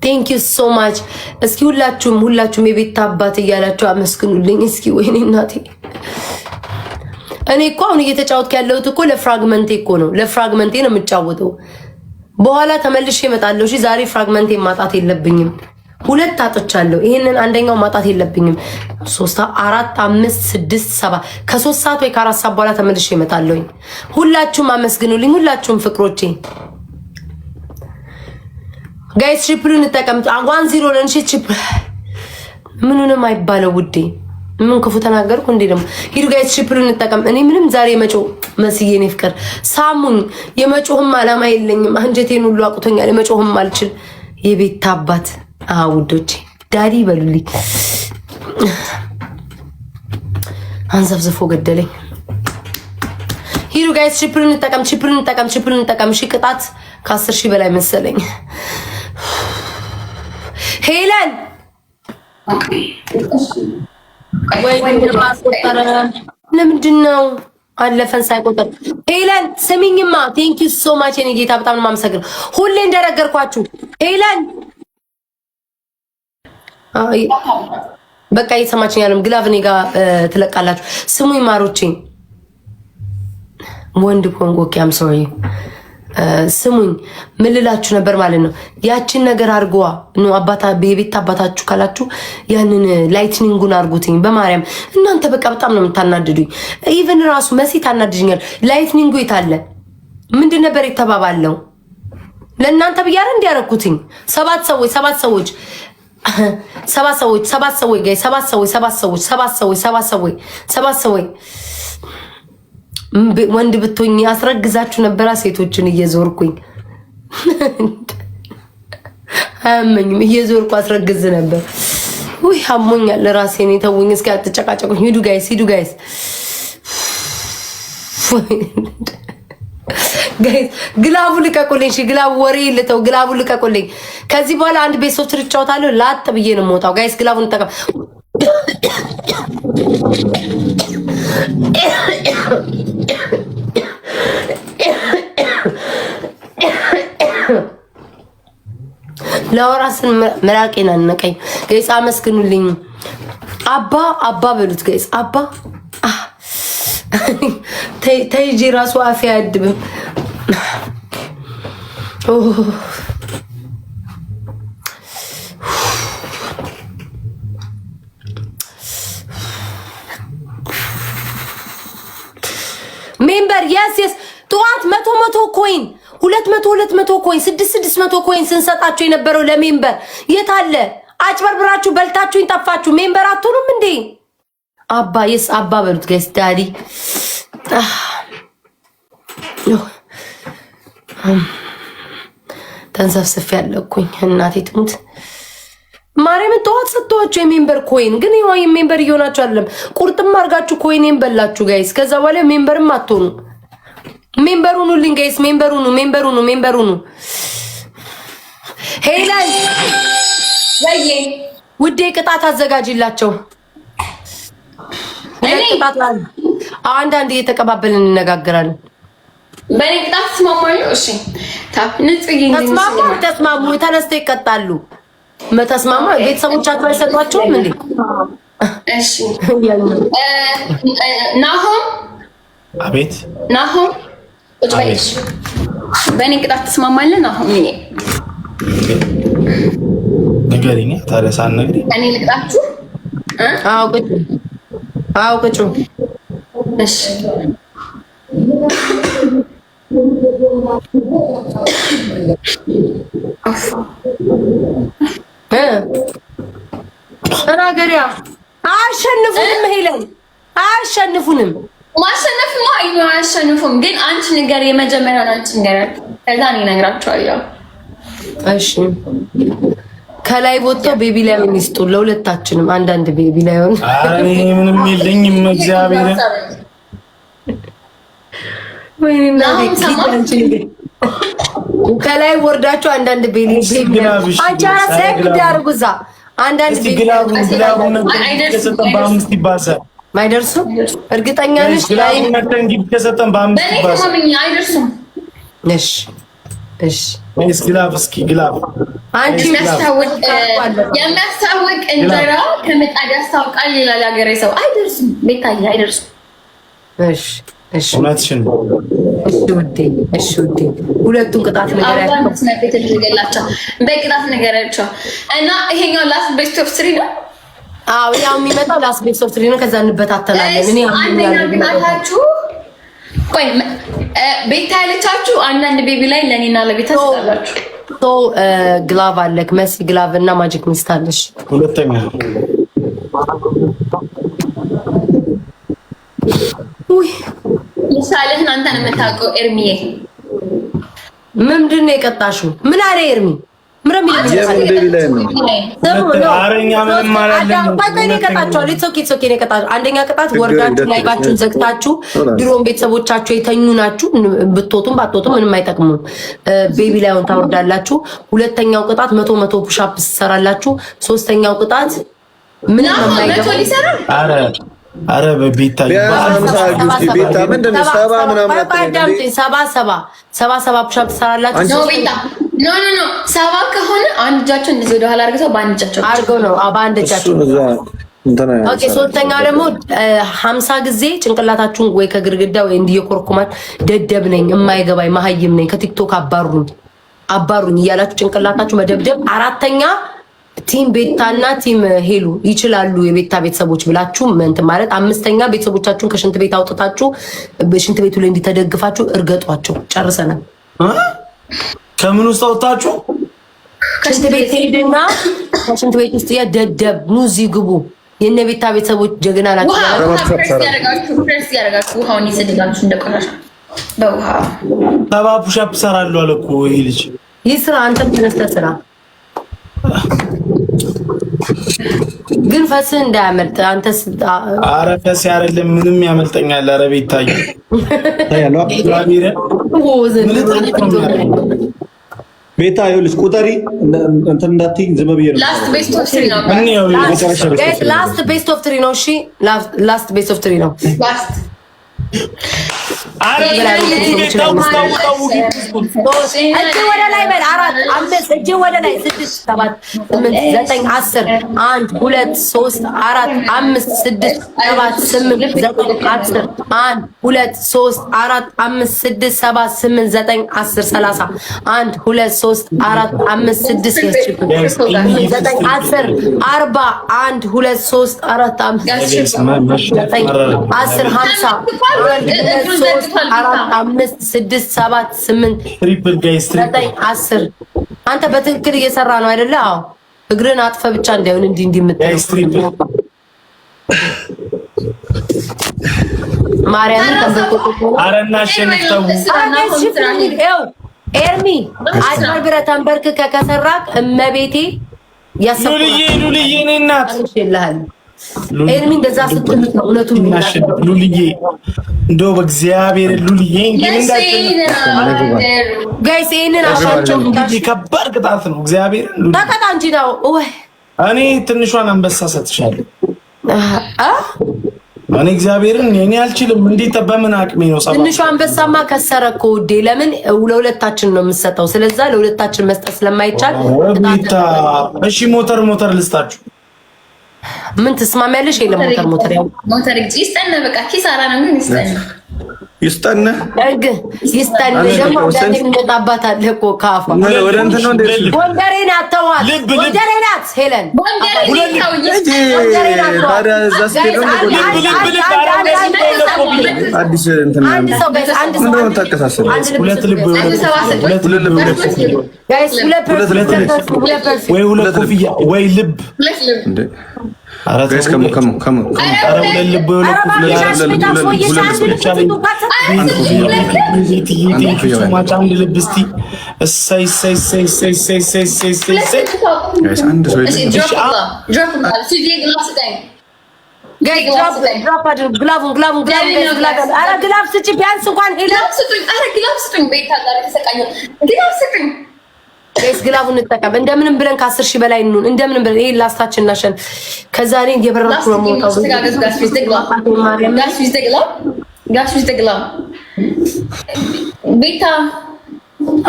Thank you so much እስኪ ሁላችሁም የቤት አባት እያላችሁ አመስግኑልኝ እስኪ ወይኔ እናቴ እኔ እኮ አሁን እየተጫወትኩ ያለሁት እኮ ለፍራግመንቴ እኮ ነው ለፍራግመንቴ ነው የምጫወተው በኋላ ተመልሼ እመጣለሁ እሺ ዛሬ ፍራግመንቴ ማጣት የለብኝም ሁለት አጥቻለሁ ይሄንን አንደኛው ማጣት የለብኝም 3 4 5 6 7 ከ3 ሰዓት ወይ ከ4 ሰዓት በኋላ ተመልሼ እመጣለሁ ሁላችሁም አመስግኑልኝ ሁላችሁም ፍቅሮቼ ጋይስ ትሪፕሉን ተጠቀምጡ 1-0 ለንሽ ትሪፕል ምኑንም አይባለው ውዴ ምን ክፉ ተናገርኩ እንዴ ደግሞ ሂዱ ጋይስ ትሪፕሉን ተጠቀም እኔ ምንም ዛሬ መጮህ መስዬ ነው ፍቅር ሳሙኝ የመጮህም አላማ የለኝም አንጀቴን ሁሉ አቁቶኛል የመጮህም አልችል የቤት አባት ውዶቼ ዳዲ በሉልኝ አንዘፍዝፎ ገደለኝ ሂዱ ጋይስ ትሪፕሉን ተጠቀም እሺ ቅጣት ከ10,000 በላይ መሰለኝ ሄለን ወይ ለምንድን ነው አለፈን ሳይቆጠር ሄለን ስሚኝማ ቴንክ ዩ ሶ ማች የኔ ጌታ በጣም ነው የማመሰግነው ሁሌ እንደነገርኳችሁ ሄለን በቃ እየሰማችኝ ያለም ግላቭ እኔ ጋር ትለቃላችሁ ስሙኝ ማሮቼ ወንድ ኮንጎኪ አም ሶሪ ስሙኝ ምን ልላችሁ ነበር ማለት ነው ያቺን ነገር አርጓ ነው አባታ በቤት አባታችሁ ካላችሁ ያንን ላይትኒንጉን አርጉትኝ በማርያም እናንተ በቃ በጣም ነው የምታናድዱኝ ኢቭን ራሱ መሲ ታናድጅኛል ላይትኒንጉ የታለ ምንድን ነበር የተባባለው ለእናንተ ብያረ እንዲያረኩትኝ ሰባት ሰዎች ወንድ ብትሆኝ አስረግዛችሁ ነበር ሴቶችን እየዞርኩኝ አመኝም እየዞርኩ አስረግዝ ነበር ወይ አሞኛል ለራሴ ነው ተውኝ እስኪ አትጨቃጨቁኝ ሂዱ ጋይስ ጋይስ ግላቡ ልቀቁልኝ እሺ ግላቡ ወሬ ልተው ግላቡ ልቀቁልኝ ከዚህ በኋላ አንድ ቤት ሶፍት ልጫወታለሁ ላጥ ብዬ ነው የምወጣው ጋይስ ግላቡን ተቀም ለወራስን መራቄን አነቀኝ ጋይስ አመስግኑልኝ አባ በሉት ጋይስ። አባ ተይጂ ራሱ አፌ አያድብም። ሜምበር የስ ጠዋት 100 ኮይን 200 ኮይን 600 ኮይን ስንሰጣችሁ የነበረው ለሜምበር የት አለ? አጭበርብራችሁ በልታችሁኝ ጠፋችሁ። ሜምበር አትሆኑም እንዴ? አባ የስ አባ በሉት ጋይስ። ዳዲ ተንሰፍስፍ ያለኩኝ እናቴ ትሙት። ማርያም ጠዋት ሰጥቷችሁ የሜምበር ኮይን ግን ይሄው የሜምበር እየሆናችሁ አይደለም። ቁርጥም አድርጋችሁ ኮይኔን በላችሁ ጋይስ። ከዛ በኋላ ሜምበርም አትሆኑ። ሜምበሩን ሁሉን ጋይስ ሜምበሩን ሄለን ወይዬ ውዴ ቅጣት አዘጋጅላቸው። ቅጣት አለ። አንዳንድ እየተቀባበልን እንነጋገራለን። በኔ ቅጣት ተስማማሉ? እሺ ተስማሙ። ተነስተው ይቀጣሉ። ተስማማ። ቤተሰቦቻቸው አይሰጧቸውም እንዴ? እሺ ናሆም አቤት። ናሆም ቁጭ በይ። በኔ ቅጣት ተስማማለህ ናሆም? ንገሪኝ ታዲያ ሳትነግሪኝ እኔ ልቅጣችሁ? አዎ ቁጭ። እሺ ተናገሪያ። አያሸንፉንም ሄለን አያሸንፉንም። ማሸነፍማ አያሸንፉም። ግን አንቺ ንገሪ፣ የመጀመሪያውን አንቺ ንገሪ፣ ከዛ እኔ እነግራቸዋለሁ። እሺ ከላይ ወጥተው ቤቢ ላይ ሚስጡ ለሁለታችንም አንዳንድ ቤቢ ላይ ሆነ። አሬ ምንም የለኝም እግዚአብሔር። ወይኔና ከላይ ወርዳችሁ አንዳንድ ቤቢ አንቺ አሰክ ዳርጉዛ አንዳንድ ቤቢ ማይደርሱ እርግጠኛ ነሽ? ላይ ከሰጠን በአምስት አይደርሱም። እሺ እሺ እስኪ ግላብ አንቺ የሚያስታውቅ እንጀራ ከምጣድ ያስታውቃል ይላል ሀገሬ ሰው። አይደርሱም ቤታዬ አይደርሱም። እሺ እሺ እውነትሽን ነው። እሺ ውዴ ሁለቱን ቅጣት ነገራቸው በቅጣት ነገራቸው እና ይሄኛው ላስት ቤስት ኦፍ 3 ነው። አዎ ያው የሚመጣው ላስት ቤስት ኦፍ 3 ነው። ከዛ እንበታተናለን። እኔ አንደኛ ቅጣታችሁ ቆይ ቤታ ያለቻችሁ አንዳንድ ቤቢ ላይ ለኔና ለቤታ ትሰጣላችሁ። ሶ ግላቭ አለክ መሲ ግላቭ እና ማጂክ ሚስት አለሽ። ሁለተኛ ምሳሌህን አንተን የምታውቀው ኤርሚዬ ምንድን ነው የቀጣሽው? ምን አለ ኤርሚ? ምንም አንደኛ ቅጣት ወርዳችሁ ላይባችሁን ዘግታችሁ ድሮም ቤተሰቦቻችሁ የተኙ ናችሁ። ብትወጡም ባትወጡም ምንም አይጠቅሙም። ቤቢ ላይውን ታወርዳላችሁ። ሁለተኛው ቅጣት 100 ፑሻፕ ትሰራላችሁ። ሶስተኛው ቅጣት ምንም የማይገባ አረ በቤታ ቤታ ምንድን ነው ሰባ ምናምን ሰባ ፑሻፕ ትሰራላችሁ። ኖ ሰባ ከሆነ አንድ እጃቸው እንደዚህ ወደ ኋላ አድርገው በአንድ እጃቸው አድርገው ነው በአንድ እጃቸው። ኦኬ ሶስተኛው ደግሞ 50 ጊዜ ጭንቅላታችሁን ወይ ከግርግዳ ወይ እንዲየኮርኩማት ደደብ ነኝ የማይገባኝ መሀይም ነኝ ከቲክቶክ አባሩኝ እያላችሁ ጭንቅላታችሁ መደብደብ። አራተኛ ቲም ቤታና ቲም ሄሉ ይችላሉ የቤታ ቤተሰቦች ብላችሁ እንትን ማለት። አምስተኛ ቤተሰቦቻችሁን ከሽንት ቤት አውጥታችሁ በሽንት ቤቱ ላይ እንዲተደግፋችሁ እርገጧቸው። ጨርሰናል። ከምን ውስጥ አውጣችሁ? ሽንት ቤት ሄድና ሽንት ቤት ውስጥ ደደብ ኑዚ ግቡ። የነ ቤታ ቤተሰቦች ጀግና ናቸው። ፕሬስ ያደርጋችሁ ውሃውን ይሰድጋችሁ እንደቆራሽ በውሃ ሰባ ፑሻፕ ሰራለሁ አለ እኮ ይሄ ልጅ። ይስራ አንተም ተነስተህ ስራ። ግን ፈስህ እንዳያመልጥ አንተስ። ኧረ ፈስህ አይደለም ምንም ያመልጠኛል። ኧረ ቤታዬ ቤታ ይኸውልሽ ቁጠሪ እንትን እንዳትዪ ዝም ብዬሽ ነው። ላስት ቤስት ኦፍ 3 ነው። ላስት ቤስት ኦፍ 3 ነው። እሺ ላስት ቤስት ኦፍ 3 ነው። እጅ ወደ ላይ በል 4 5 እጅ ወደ ላይ 6 7 8 9 10 1 2 3 4 5 6 7 8 9 10 1 2 3 4 5 6 7 8 9 10 30 1 2 3 4 5 6 9 10 40 1 2 3 4 5 10 50 4 5 6 7 8 ትሪፕል ጋይስ ትሪፕል 10 አንተ በትክክል እየሰራ ነው አይደለ? አዎ እግርን አጥፈ ብቻ እንዳይሆን እንዲህ ጋይስ ትሪፕል ማርያም ተንበቆቆ አረና ሸንፍተው ኤርሚ አጭር ብረት አንበርክከ ከሰራክ እመቤቴ ያሰፋል። ሉልዬ እኔ እናት ይልሃል ኤርሚ እንደዛ ስትል ነው እውነቱን እናሽድ ሉልዬ እንደው በእግዚአብሔር ሉልዬ ጋይስ ይሄንን አሻቸው ከባድ ቅጣት ነው። እግዚአብሔር ተቀጣ እንጂ ነው ወይ እኔ ትንሿን አንበሳ ሰጥሻለሁ። እኔ እግዚአብሔርን እኔ አልችልም። እንዴት በምን አቅሜ ነው? ትንሿ አንበሳማ ከሰረ እኮ ውዴ። ለምን ለሁለታችን ነው የምሰጠው። ስለዛ ለሁለታችን መስጠት ስለማይቻል እሺ ሞተር ልስጣችሁ። ምን ትስማሚያለሽ? የለም ሞተር ይስጠን። በቃ ኪሳራ ነው ግን ይስጠን ይስጠን። ደግሞ ወዳኔ እንደጣባት አለ እኮ ካፋ ወደ እንትን ነው እንዴ? ጎንደሬ ናት ተዋት። ጎንደሬ ናት ሄለን አዲስ እንትን አንድ ሰው ሁለት ልብ ወይ ሁለት ኮፍያ ወይ ልብ ጋይስ ከሙ አንድ ልብ እስቲ እሰይ አንድ ሰው ግላብ ስጪ ቢያንስ እንኳን ጋይስ ግላቡን እንጠቀም። እንደምንም ብለን ከ10 ሺህ በላይ እንሁን። እንደምንም ብለን ይሄ ላስታችን እናሸን። ከዛ እኔ እየበረርኩ ነው የምወጣው። ቤታ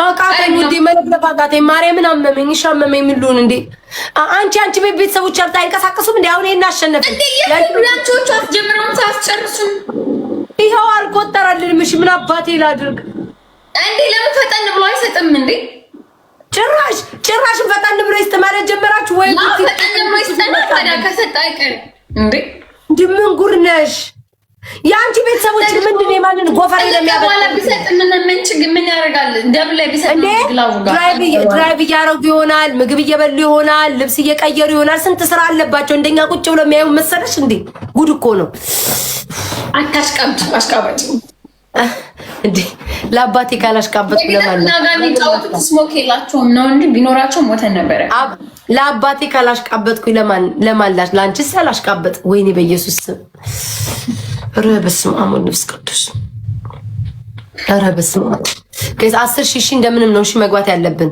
አቃተኝ ውዴ፣ መለፍለፍ አቃተኝ። ማርያምን አመመኝ። እሺ አመመኝ። ምን ልሁን እንዴ? አንቺ ቤተሰቦች አርታ አይንቀሳቀሱም እንዴ? አሁን ይሄን አሸነፍን። ያቺዎቹ አትጀምሩም ሳትጨርሱም ይኸው አልቆጠረልንም። እሺ ምን አባቴ ላድርግ እንዴ? ለምን ፈጠን ብሎ አይሰጥም እንዴ? ጭራሽ ፈጣን ብሎ ይስጥ ማለት ጀመራችሁ ወይ? ፈጣን ብሎ ይስጠና ታዲያ ከሰጠ አይቀር እንዴ? ምን ጉር ነሽ? የአንቺ ቤተሰቦች ምንድን ነው የማንን ጎፈሬ ለሚያበላ ቢሰጥ ምን ያደርጋል? ደብል ላይ ቢሰጥ ግላቡ ጋር ድራይቭ እያደረጉ ይሆናል፣ ምግብ እየበሉ ይሆናል፣ ልብስ እየቀየሩ ይሆናል። ስንት ስራ አለባቸው። እንደኛ ቁጭ ብሎ የሚያዩ መሰለሽ እንዴ? ጉድ እኮ ነው። አታሽቀምጥ አሽቃባጭ እንዴ ለአባቴ ካላሽቃበጥ ለማለት ናጋሚ ጫውቱ ስሞክ የላቸውም ነው እንጂ ቢኖራቸው ሞተን ነበረ። ለአባቴ ካላሽቃበጥኩኝ ለማላሽ ላንቺስ ያላሽቃበጥ ወይኔ በኢየሱስ ስም ኧረ በስመ አብ ወመንፈስ ቅዱስ ኧረ በስመ አብ ከዛ 10 ሺህ እንደምንም ነው እሺ መግባት ያለብን።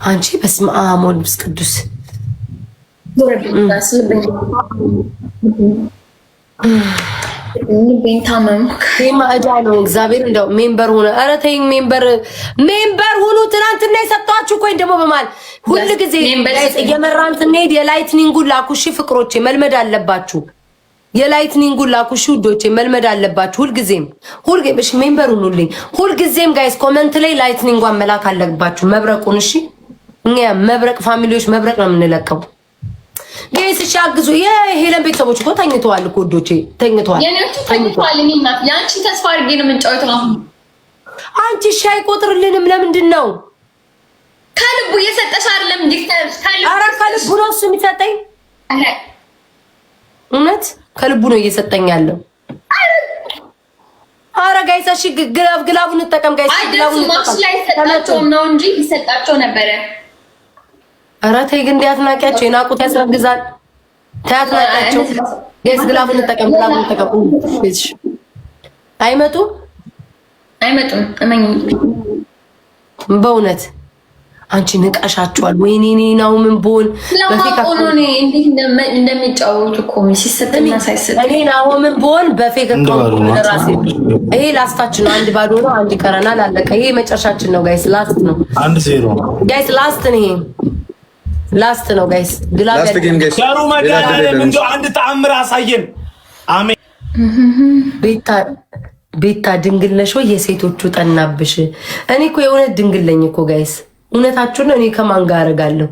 አንቺ በስመ አብ ወመንፈስ ቅዱስ እዳ ነው እግዚአብሔር እንደው ሜምበር ሆነ። ኧረ ተይኝ ሜምበር ሁኑ። ትናንትና የሰጧችሁ እኮ ደግሞ በማል ሁሉ ጊዜ እየመራን ስንሄድ የላይትኒንጉን ላኩሽ ፍቅሮቼ፣ መልመድ አለባችሁ። የላይትኒንጉን ላኩሽ ውዶቼ፣ መልመድ አለባችሁ። ሁልጊዜም እሺ ሜምበር ሁኑልኝ። ሁልጊዜም ጋይስ ኮመንት ላይ ላይትኒንጓን መላክ አለባችሁ። መብረቁን እሺ፣ እኛ መብረቅ ፋሚሊዎች መብረቅ ነው የምንለቀው። ጋይስ እሺ አግዙ። የሄለን ቤተሰቦች እኮ ተኝተዋል እኮ ውዶቼ፣ ተኝተዋል። የኔዎቹ ተኝተዋል። እኔ እናት ያንቺን ተስፋ አድርጌ ነው የምንጫወተው። አንቺ ሻይ ቆጥርልንም ለምንድን ነው? ከልቡ እየሰጠሽ አይደለም እንዴ? ኧረ ከልቡ ነው እሱ የሚሰጠኝ። እውነት ከልቡ ነው እየሰጠኝ ያለው። ኧረ ጋይስ እሺ ግላቡን እንጠቀም ጋይስ፣ ግላቡን እንጠቀም ነው እንጂ ይሰጣቸው ነበረ። ኧረ ተይ ግን አትናቂያቸው፣ የናቁት ያስረግዛል። ተይ አትናቂያቸው ጋይስ፣ ግላቡን እንጠቀም። አይመጡም እመኝ በእውነት አንቺ ንቀሻቸዋል። ወይኔ እኔ ነው ምን ቦን ለማቆ ነው እንዴት እንደሚጫወቱ እኮ ሲሰጥና ሳይሰጥ እኔ ነው ምን ቦን በፌክ አካውንት ራሴ ይሄ ላስታችን ነው። አንድ ባዶ ነው፣ አንድ ይቀረናል። አለቀ። ይሄ መጨረሻችን ነው ጋይስ። ላስት ነው 1-0 ጋይስ። ላስት ነው ይሄ ላስት ነው ጋይስ። ላስት ጌም ጋይስ። ያሩ መዳለም እንደው አንድ ተአምር አሳየን። አሜን። ቤታ ድንግል ነሽ ወይ? የሴቶቹ ጠናብሽ። እኔ እኮ የእውነት ድንግል ነኝ እኮ ጋይስ። እውነታችሁን ነው። እኔ ከማን ጋር አደርጋለሁ?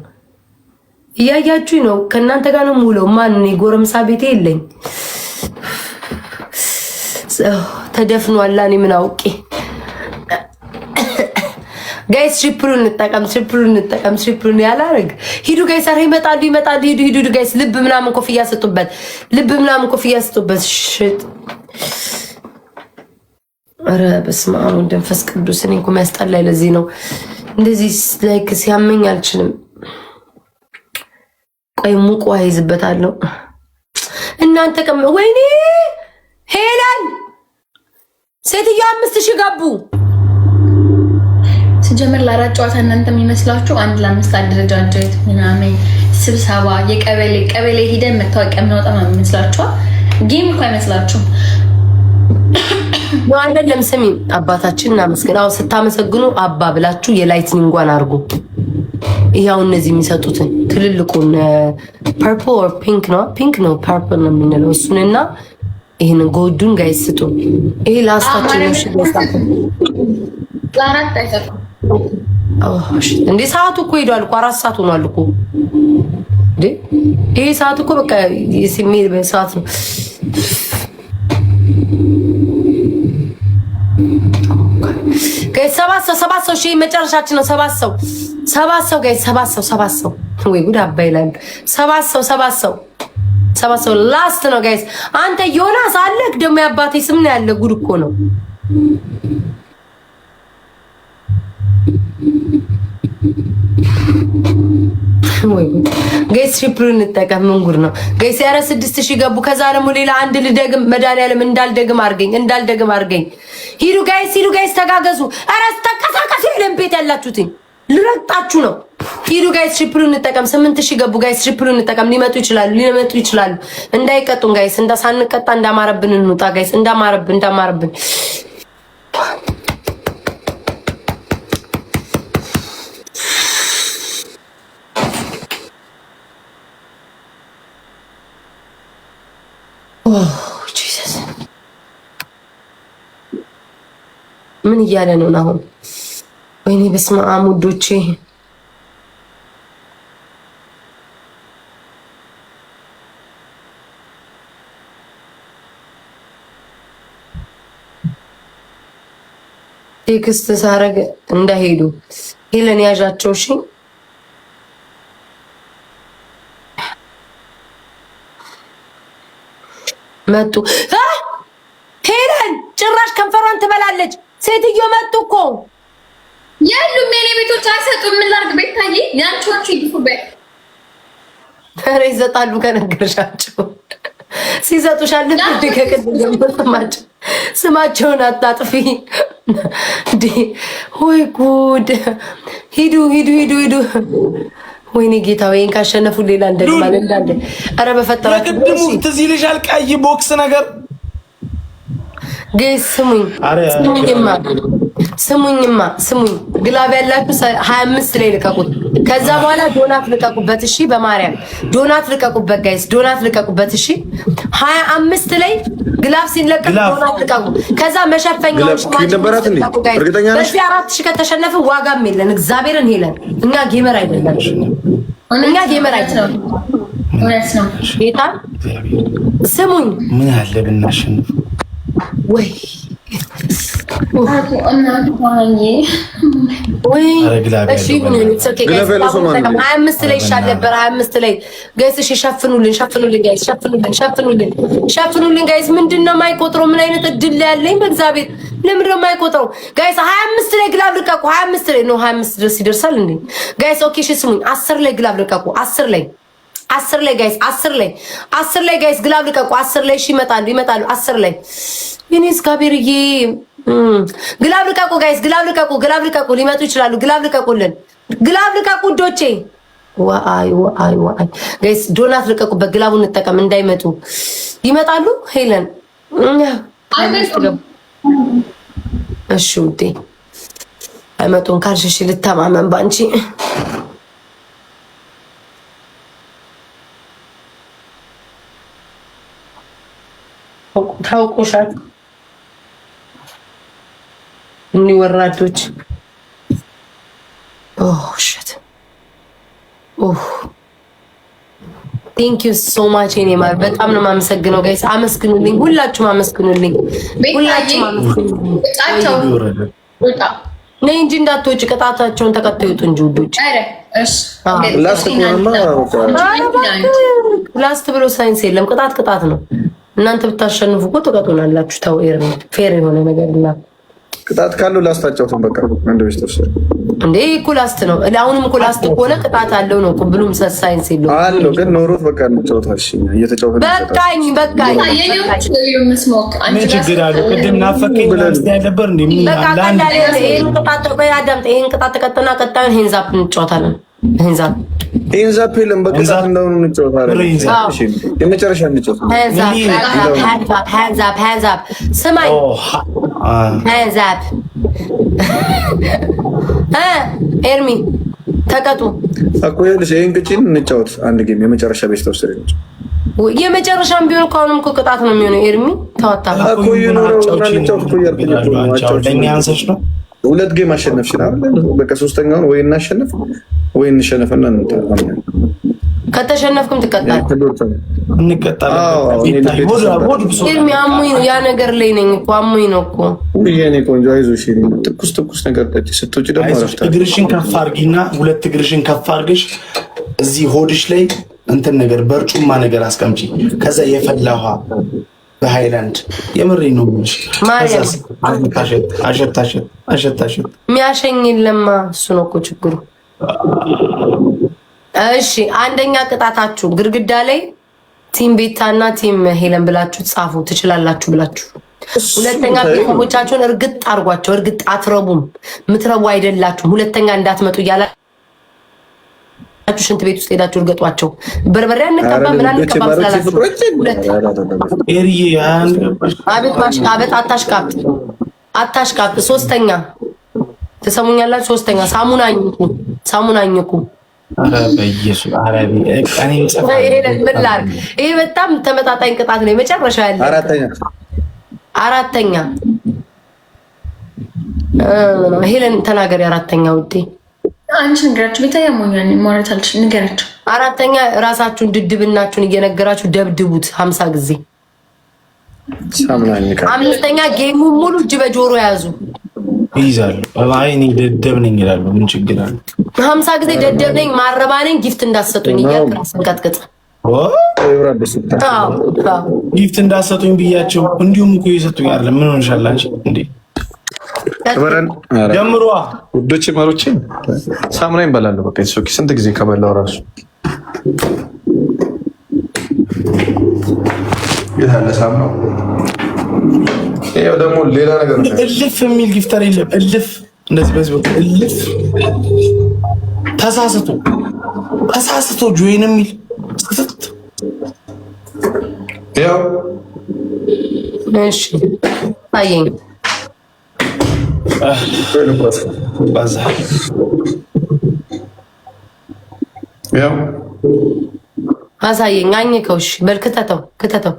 እያያችሁኝ ነው። ከእናንተ ጋር ነው የምውለው። ማን እኔ ጎረምሳ ቤቴ የለኝ። ተደፍኗላ። እኔ ምን አውቄ ጋይስ። ትሪፕሉን እንጠቀም። ትሪፕሉን ያላረግ ሂዱ ጋይስ። አረ ይመጣሉ። ሂዱ ጋይስ። ልብ ምናምን ኮፍያ ስጡበት። ሽት አረ በስመ አብ ወወልድ ወመንፈስ ቅዱስ። እኔ እኮ የሚያስጠላኝ ለዚህ ነው። እንደዚህ ላይክ ሲያመኝ አልችልም። ቆይ ሙቅ ውሃ ይዝበታለሁ። እናንተ ወይኔ ሄለን ሴትዮ 5000 ገቡ። ሲጀምር ለአራት ጨዋታ እናንተ የሚመስላችሁ 1 ለ5 አደረጃጀት ምናምን ስብሰባ የቀበሌ ሂደን መታወቂያ የምናወጣ ነው የሚመስላችኋል? ጌም እኮ አይመስላችሁም። ነው አይደለም። ስሚ አባታችን እናመስግን። አዎ ስታመሰግኑ አባ ብላችሁ የላይትኒንጓን አድርጉ። ይሄው እነዚህ የሚሰጡትን ትልልቁን ፐርፕል ኦር ፒንክ ነው ፐርፕል ነው የምንለው እሱንና ይሄንን ጎልዱን ጋይስ ስጡ። ይሄ ላስታችን ነው። እሺ ለአራት አይሰጡ። እንዴ ሰዓቱ እኮ ሄዷል እኮ 4 ሰዓት ሆኗል እኮ እንዴ። ይሄ ሰዓት እኮ በቃ የሲሜል በሰዓት ነው። ጋይስ 7 ሰው ሺህ መጨረሻችን ነው። 7 ሰው ጋይስ 7 ሰው ወይ ጉድ አባይላል። 7 ሰው ላስት ነው ጋይስ። አንተ ዮናስ አለክ ደግሞ የአባቴ ስም ነው ያለ። ጉድ እኮ ነው። ወይ ጋይስ ትሪፕሉን እንጠቀም። ምን ጉድ ነው ጋይስ። ያረ 6000 ገቡ። ከዛ ደግሞ ሌላ አንድ ልደግም። መድኃኒዓለም እንዳልደግም አድርገኝ። ሂዱ ጋይስ ተጋገዙ። አረ ተንቀሳቀሱ። የለም ቤት ያላችሁትኝ ልረጣችሁ ነው። ሂዱ ጋይስ ትሪፕሉን እንጠቀም። 8000 ገቡ ጋይስ። ትሪፕሉን እንጠቀም። ሊመጡ ይችላሉ። እንዳይቀጡን ጋይስ። ሳንቀጣ እንዳማረብን እንውጣ ጋይስ። እንዳማረብን ጂሰስ ምን እያለ ነው አሁን? ወይኔ በስመ አብ ውዶቼ። ቴክስት ሳረግ እንዳይሄዱ ሄለን ያዣቸው። እሺ መጡ። ሄለን ጭራሽ ከንፈሯን ትበላለች። ሴትዮ መጡ እኮ ያሉም የኔ ቤቶች አይሰጡም። ምን ላድርግ? ቤታዬ ያንቺዎቹ ይፉበት ኧረ ይሰጣሉ። ከነገርሻቸው ሲሰጡሻል ልትድ ከቅድም ስማቸውን አታጥፊ እንዴ! ወይ ጉድ! ሂዱ። ወይኔ ጌታ ወይን ካሸነፉ ሌላ እንደማለ እንዳለ። ኧረ በፈጠራችሁ ቅድሙ ትዝ ይልሻል? ቀይ ቦክስ ነገር ጋይስ ስሙኝ። ግላብ ያላችሁ 25 ላይ ልቀቁት። ከዛ በኋላ ዶናት ልቀቁበት። እሺ በማርያም ዶናት ልቀቁበት ጋይስ፣ ዶናት ልቀቁበት። እሺ 25 ላይ ግላብ ሲለቀቅ ዶናት ልቀቁ። ከዛ መሸፈኛውን ነበራት እንዴ? እርግጠኛ ነሽ? በዚህ 4000 ከተሸነፈ ዋጋም የለን። እግዚአብሔርን ሄለን እኛ ጌመር አይደለም። እውነት ነው። ጌታ ስሙኝ። ምን አለ ብናሸንፍ ወይ አምስት ላይ ይሻል ነበር። 25 ላይ ጋይስ እሺ፣ ሸፍኑልን ጋይስ። ምንድን ነው የማይቆጥረው? ምን አይነት እድል ላይ ያለኝ በእግዚአብሔር። ለምንድን ነው የማይቆጥረው ጋይስ? 25 ላይ ግላብ ልቀቁ። 25 ላይ ነው 25 ድረስ ይደርሳል እንዴ ጋይስ? ኦኬ እሺ ስሙኝ። 10 ላይ ግላብ ልቀቁ። 10 ላይ ጋይስ፣ 10 ላይ ጋይስ ግላብ ልቀቁ። 10 ላይ እሺ፣ ይመጣሉ 10 ላይ የኔስ ጋቤርዬ ግላብ ልቀቁ ጋይስ፣ ግላብ ልቀቁ። ሊመጡ ይችላሉ። ግላብ ልቀቁልን ግላብ ልቀቁ ውዶቼ። ዋይ ጋይስ ዶናት ልቀቁበት። ግላቡን እንጠቀም እንዳይመጡ። ይመጣሉ ሄለን እሺ ውዴ አይመጡን ካልሽሽ ልተማመን ባንቺ። ታውቁሻል እኒ ወራዶች። ሽት ቴንክ ዩ ሶ ማች ኔ ማር በጣም ነው የማመሰግነው። ጋይስ አመስግኑልኝ፣ ሁላችሁም አመስግኑልኝ፣ ሁላችሁም አመስግኑልኝ። ነይ እንጂ እንዳትወጪ፣ ቅጣታቸውን ተከታዩ ይውጡ እንጂ ውዶች። ላስት ብሎ ሳይንስ የለም። ቅጣት ነው። እናንተ ብታሸንፉ እኮ ትቀጡናላችሁ። ተው ኤርሚ፣ ፌር የሆነ ነገር እና ቅጣት ካለው ላስታጫውተን በቃ እንደ ቤት ተወሰደ እንዴ እኮ ላስት ነው። አሁንም እኮ ላስት ከሆነ ቅጣት አለው ነው እኮ ብሉም ሳይንስ የለው አለው። ግን ኖሮት በቃ እንጫወታሽ እየተጫወተን በቃኝ ምን ችግር አለው? ቅድም ናፈቀኝ ብለህ ነበር እንዴ? ይሄን ቅጣት ተቀጥና ቀጣዩን ሄንዛፕ እንጫወታለን። ሄንዛፕ የለም በቅጣት እንደሆነ እንጫወታለን። የመጨረሻ እንጫወታለን። ሄንዛፕ ስማኝ ሄንዛፕ ኤርሚ ተቀጡ እኮ ይኸውልሽ፣ ይሄን ቅጭን እንጫወት አንድ ጌም የመጨረሻ ቤት ተወሰደ እንጂ የመጨረሻም ቢሆን ከአሁንም እኮ ቅጣት ነው የሚሆነው። ኤርሚ ተዋታ እኮ ይኖረው እና እንጫወት እኮ ያልኩኝ ለኛ አንሰሽ ነው። ሁለት ጌም አሸነፍሽና አይደል? በቃ ሶስተኛውን ወይ እናሸነፍ ወይ እንሸነፍና እንታለን። ከተሸነፍኩም ትቀጣለህ። እንቀጣለን። ኤርሚ አሙኝ ነው ያ ነገር ላይ ነኝ እኮ አሙኝ ነው እኮ። የኔ ቆንጆ አይዞሽ፣ ትኩስ ነገር ጠጪ። ስትወጪ ደግሞ አረፍታ እግርሽን ከፍ አድርጊና ሁለት እግርሽን ከፍ አድርገሽ እዚህ ሆድሽ ላይ እንትን ነገር በርጩማ ነገር አስቀምጪ። ከዛ የፈላ ውሃ በሃይላንድ የምሬ ነው ምንሽ ማርያም አሸታሸት የሚያሸኝ የለማ። እሱ ነው እኮ ችግሩ። እሺ አንደኛ ቅጣታችሁ ግድግዳ ላይ ቲም ቤታ እና ቲም ሄለን ብላችሁ ጻፉ ትችላላችሁ ብላችሁ። ሁለተኛ ቤተሰቦቻችሁን እርግጥ አርጓቸው። እርግጥ አትረቡም፣ ምትረቡ አይደላችሁም። ሁለተኛ እንዳትመጡ እያላችሁ ሽንት ቤት ውስጥ ሄዳችሁ እርገጧቸው። በርበሬ አንቀባ ምን አንቀባ ስላላችሁ አቤት አታሽቃብጥ። ሶስተኛ ትሰሙኛላችሁ። ሶስተኛ ሳሙና አኝኩ። ይሄ በጣም ተመጣጣኝ ቅጣት ነው። የመጨረሻ ያለ አራተኛ ሄለን ተናገሪ። አራተኛ ውዴ አንቺ ንገራችሁ። ቤታ ያሞኛል ማለት አልሽ ንገራችሁ። አራተኛ ራሳችሁን ድድብናችሁን እየነገራችሁ ደብድቡት 50 ጊዜ። አምስተኛ ጌሙ ሙሉ እጅ በጆሮ ያዙ ይይዛሉ። አይ እኔ ደደብ ነኝ ይላሉ። ምን ችግር አለ? 50 ጊዜ ደደብ ነኝ ማረባ ነኝ ጊፍት እንዳሰጡኝ እያልክ ራስን ቀጥቅጥ። ጊፍት እንዳሰጡኝ ብያቸው እንዲሁም እኮ እየሰጡኝ አይደለም። ምን ሆነሻል አንቺ እንዴ? ጀምሯ ውዶች ማሮቼ ሳሙና እንበላለሁ። በቃ ሶኪ ስንት ጊዜ ከበላው ራሱ ይላል ሳሙናው። ይሄው ደግሞ ሌላ ነገር ነው። እልፍ የሚል ጊፍተር የለም። እልፍ እንደዚህ በዚህ በቃ እልፍ ተሳስቶ ጆይን የሚል ያው እሺ አየኝ ባዛ ያው አሳየኝ። አኝከው። እሺ በል ክተተው።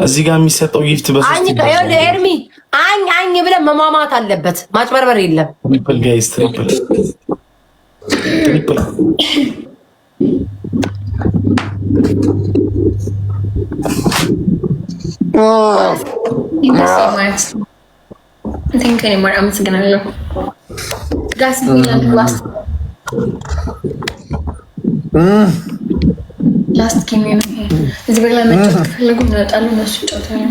እዚህ ጋር የሚሰጠው ጊፍት አኝከው። ይኸውልህ ኤርሚ አኝ ብለህ መሟሟት አለበት። ማጭበርበር የለም። ትሪፕል ጋይስ ትሪፕል አመሰግናለሁ። ላስት ጌም እዚህ በላ መጫወት ከፈለጉ ይወጣሉ፣ እነሱ ይጫወታሉ።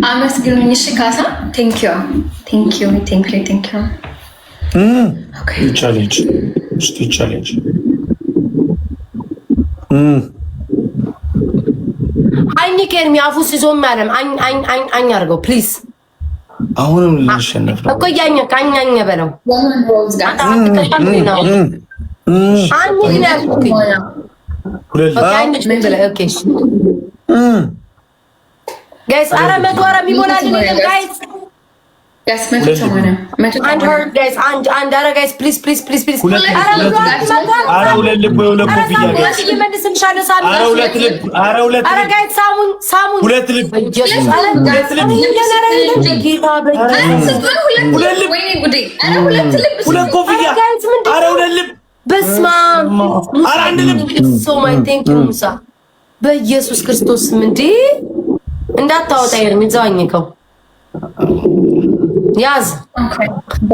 አመስግኑኝ። እሺ ካሳ ቴንኪዩ። ቻሌንጅ አኝ ከርሚ አፉ ሲዞም ያለም አኝ አድርገው ፕሊዝ። አሁንም ልንሸነፍ ነው እኮ ካኛኘ በለው ጋይስ። ኧረ 100 ኧረ የሚሞላልን የለም ጋይስ። በኢየሱስ ክርስቶስ እንዴ እንዳታወጣ የሚዛኝከው ያዝ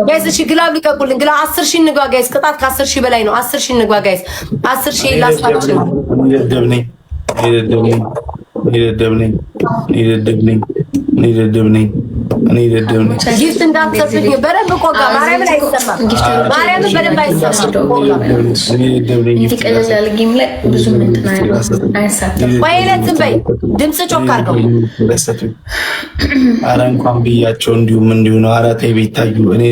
ጋይስ። እሺ ግላብ ሊቀቁልን ግላ 10,000 እንግባ ጋይስ። ቅጣት ከ10,000 በላይ ነው። 10,000 እንግባ ጋይስ። 10,000 ላስታችን ጊፍት እንዳትሰጡኝ በደንብ ቆጋ ማርያምን አይሰማም። ማርያምን በደንብ አይሰማም። ዝም በይ ድምፅ ጮክ አድርገው። ኧረ እንኳን ብያቸው እንዲሁም እንዲሁ ነው። ኧረ ተይ ቤታዩ እኔ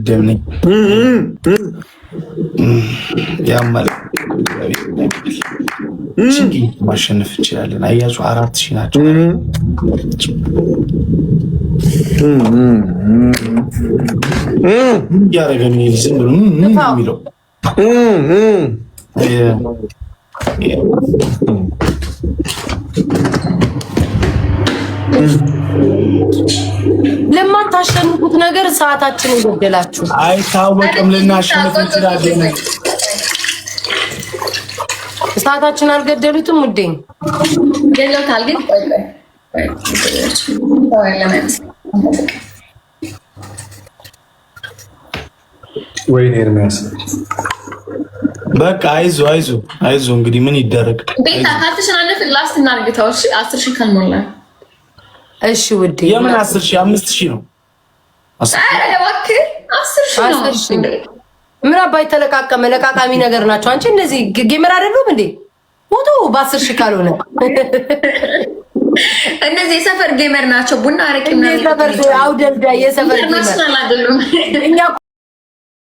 ደም ነኝ ያማል ማሸነፍ እንችላለን። አያችሁ 4,000 ናቸው። ያረገኝ ዝም ብሎ የሚለው ለማታሸንፉት ነገር ሰዓታችንን ገደላችሁ። አይታወቅም። ልናሸንፍ እንችላለን። ሰዓታችን አልገደሉትም። ውዴ ገለውታል ግን ወይኔ ኤርሚያስ በቃ አይዞ እንግዲህ ምን ይደረግ። ቤታ ካልተሸናነፍ ላስት እናርግታው። እሺ 10,000 ካልሞላ እሺ ውዴ። የምን 10,000? 5,000 ነው። አረ እባክህ 10,000 ነው። ምን አባይ ተለቃቀመ ለቃቃሚ ነገር ናቸው። አንቺ እንደዚህ ጌመር አይደሉም እንዴ? ሞቶ በ10,000 ካልሆነ እነዚህ የሰፈር ጌመር ናቸው። ቡና አረቂ የሰፈር አውደልዳ የሰፈር ጌመር ናሽናል አይደሉም። እኛ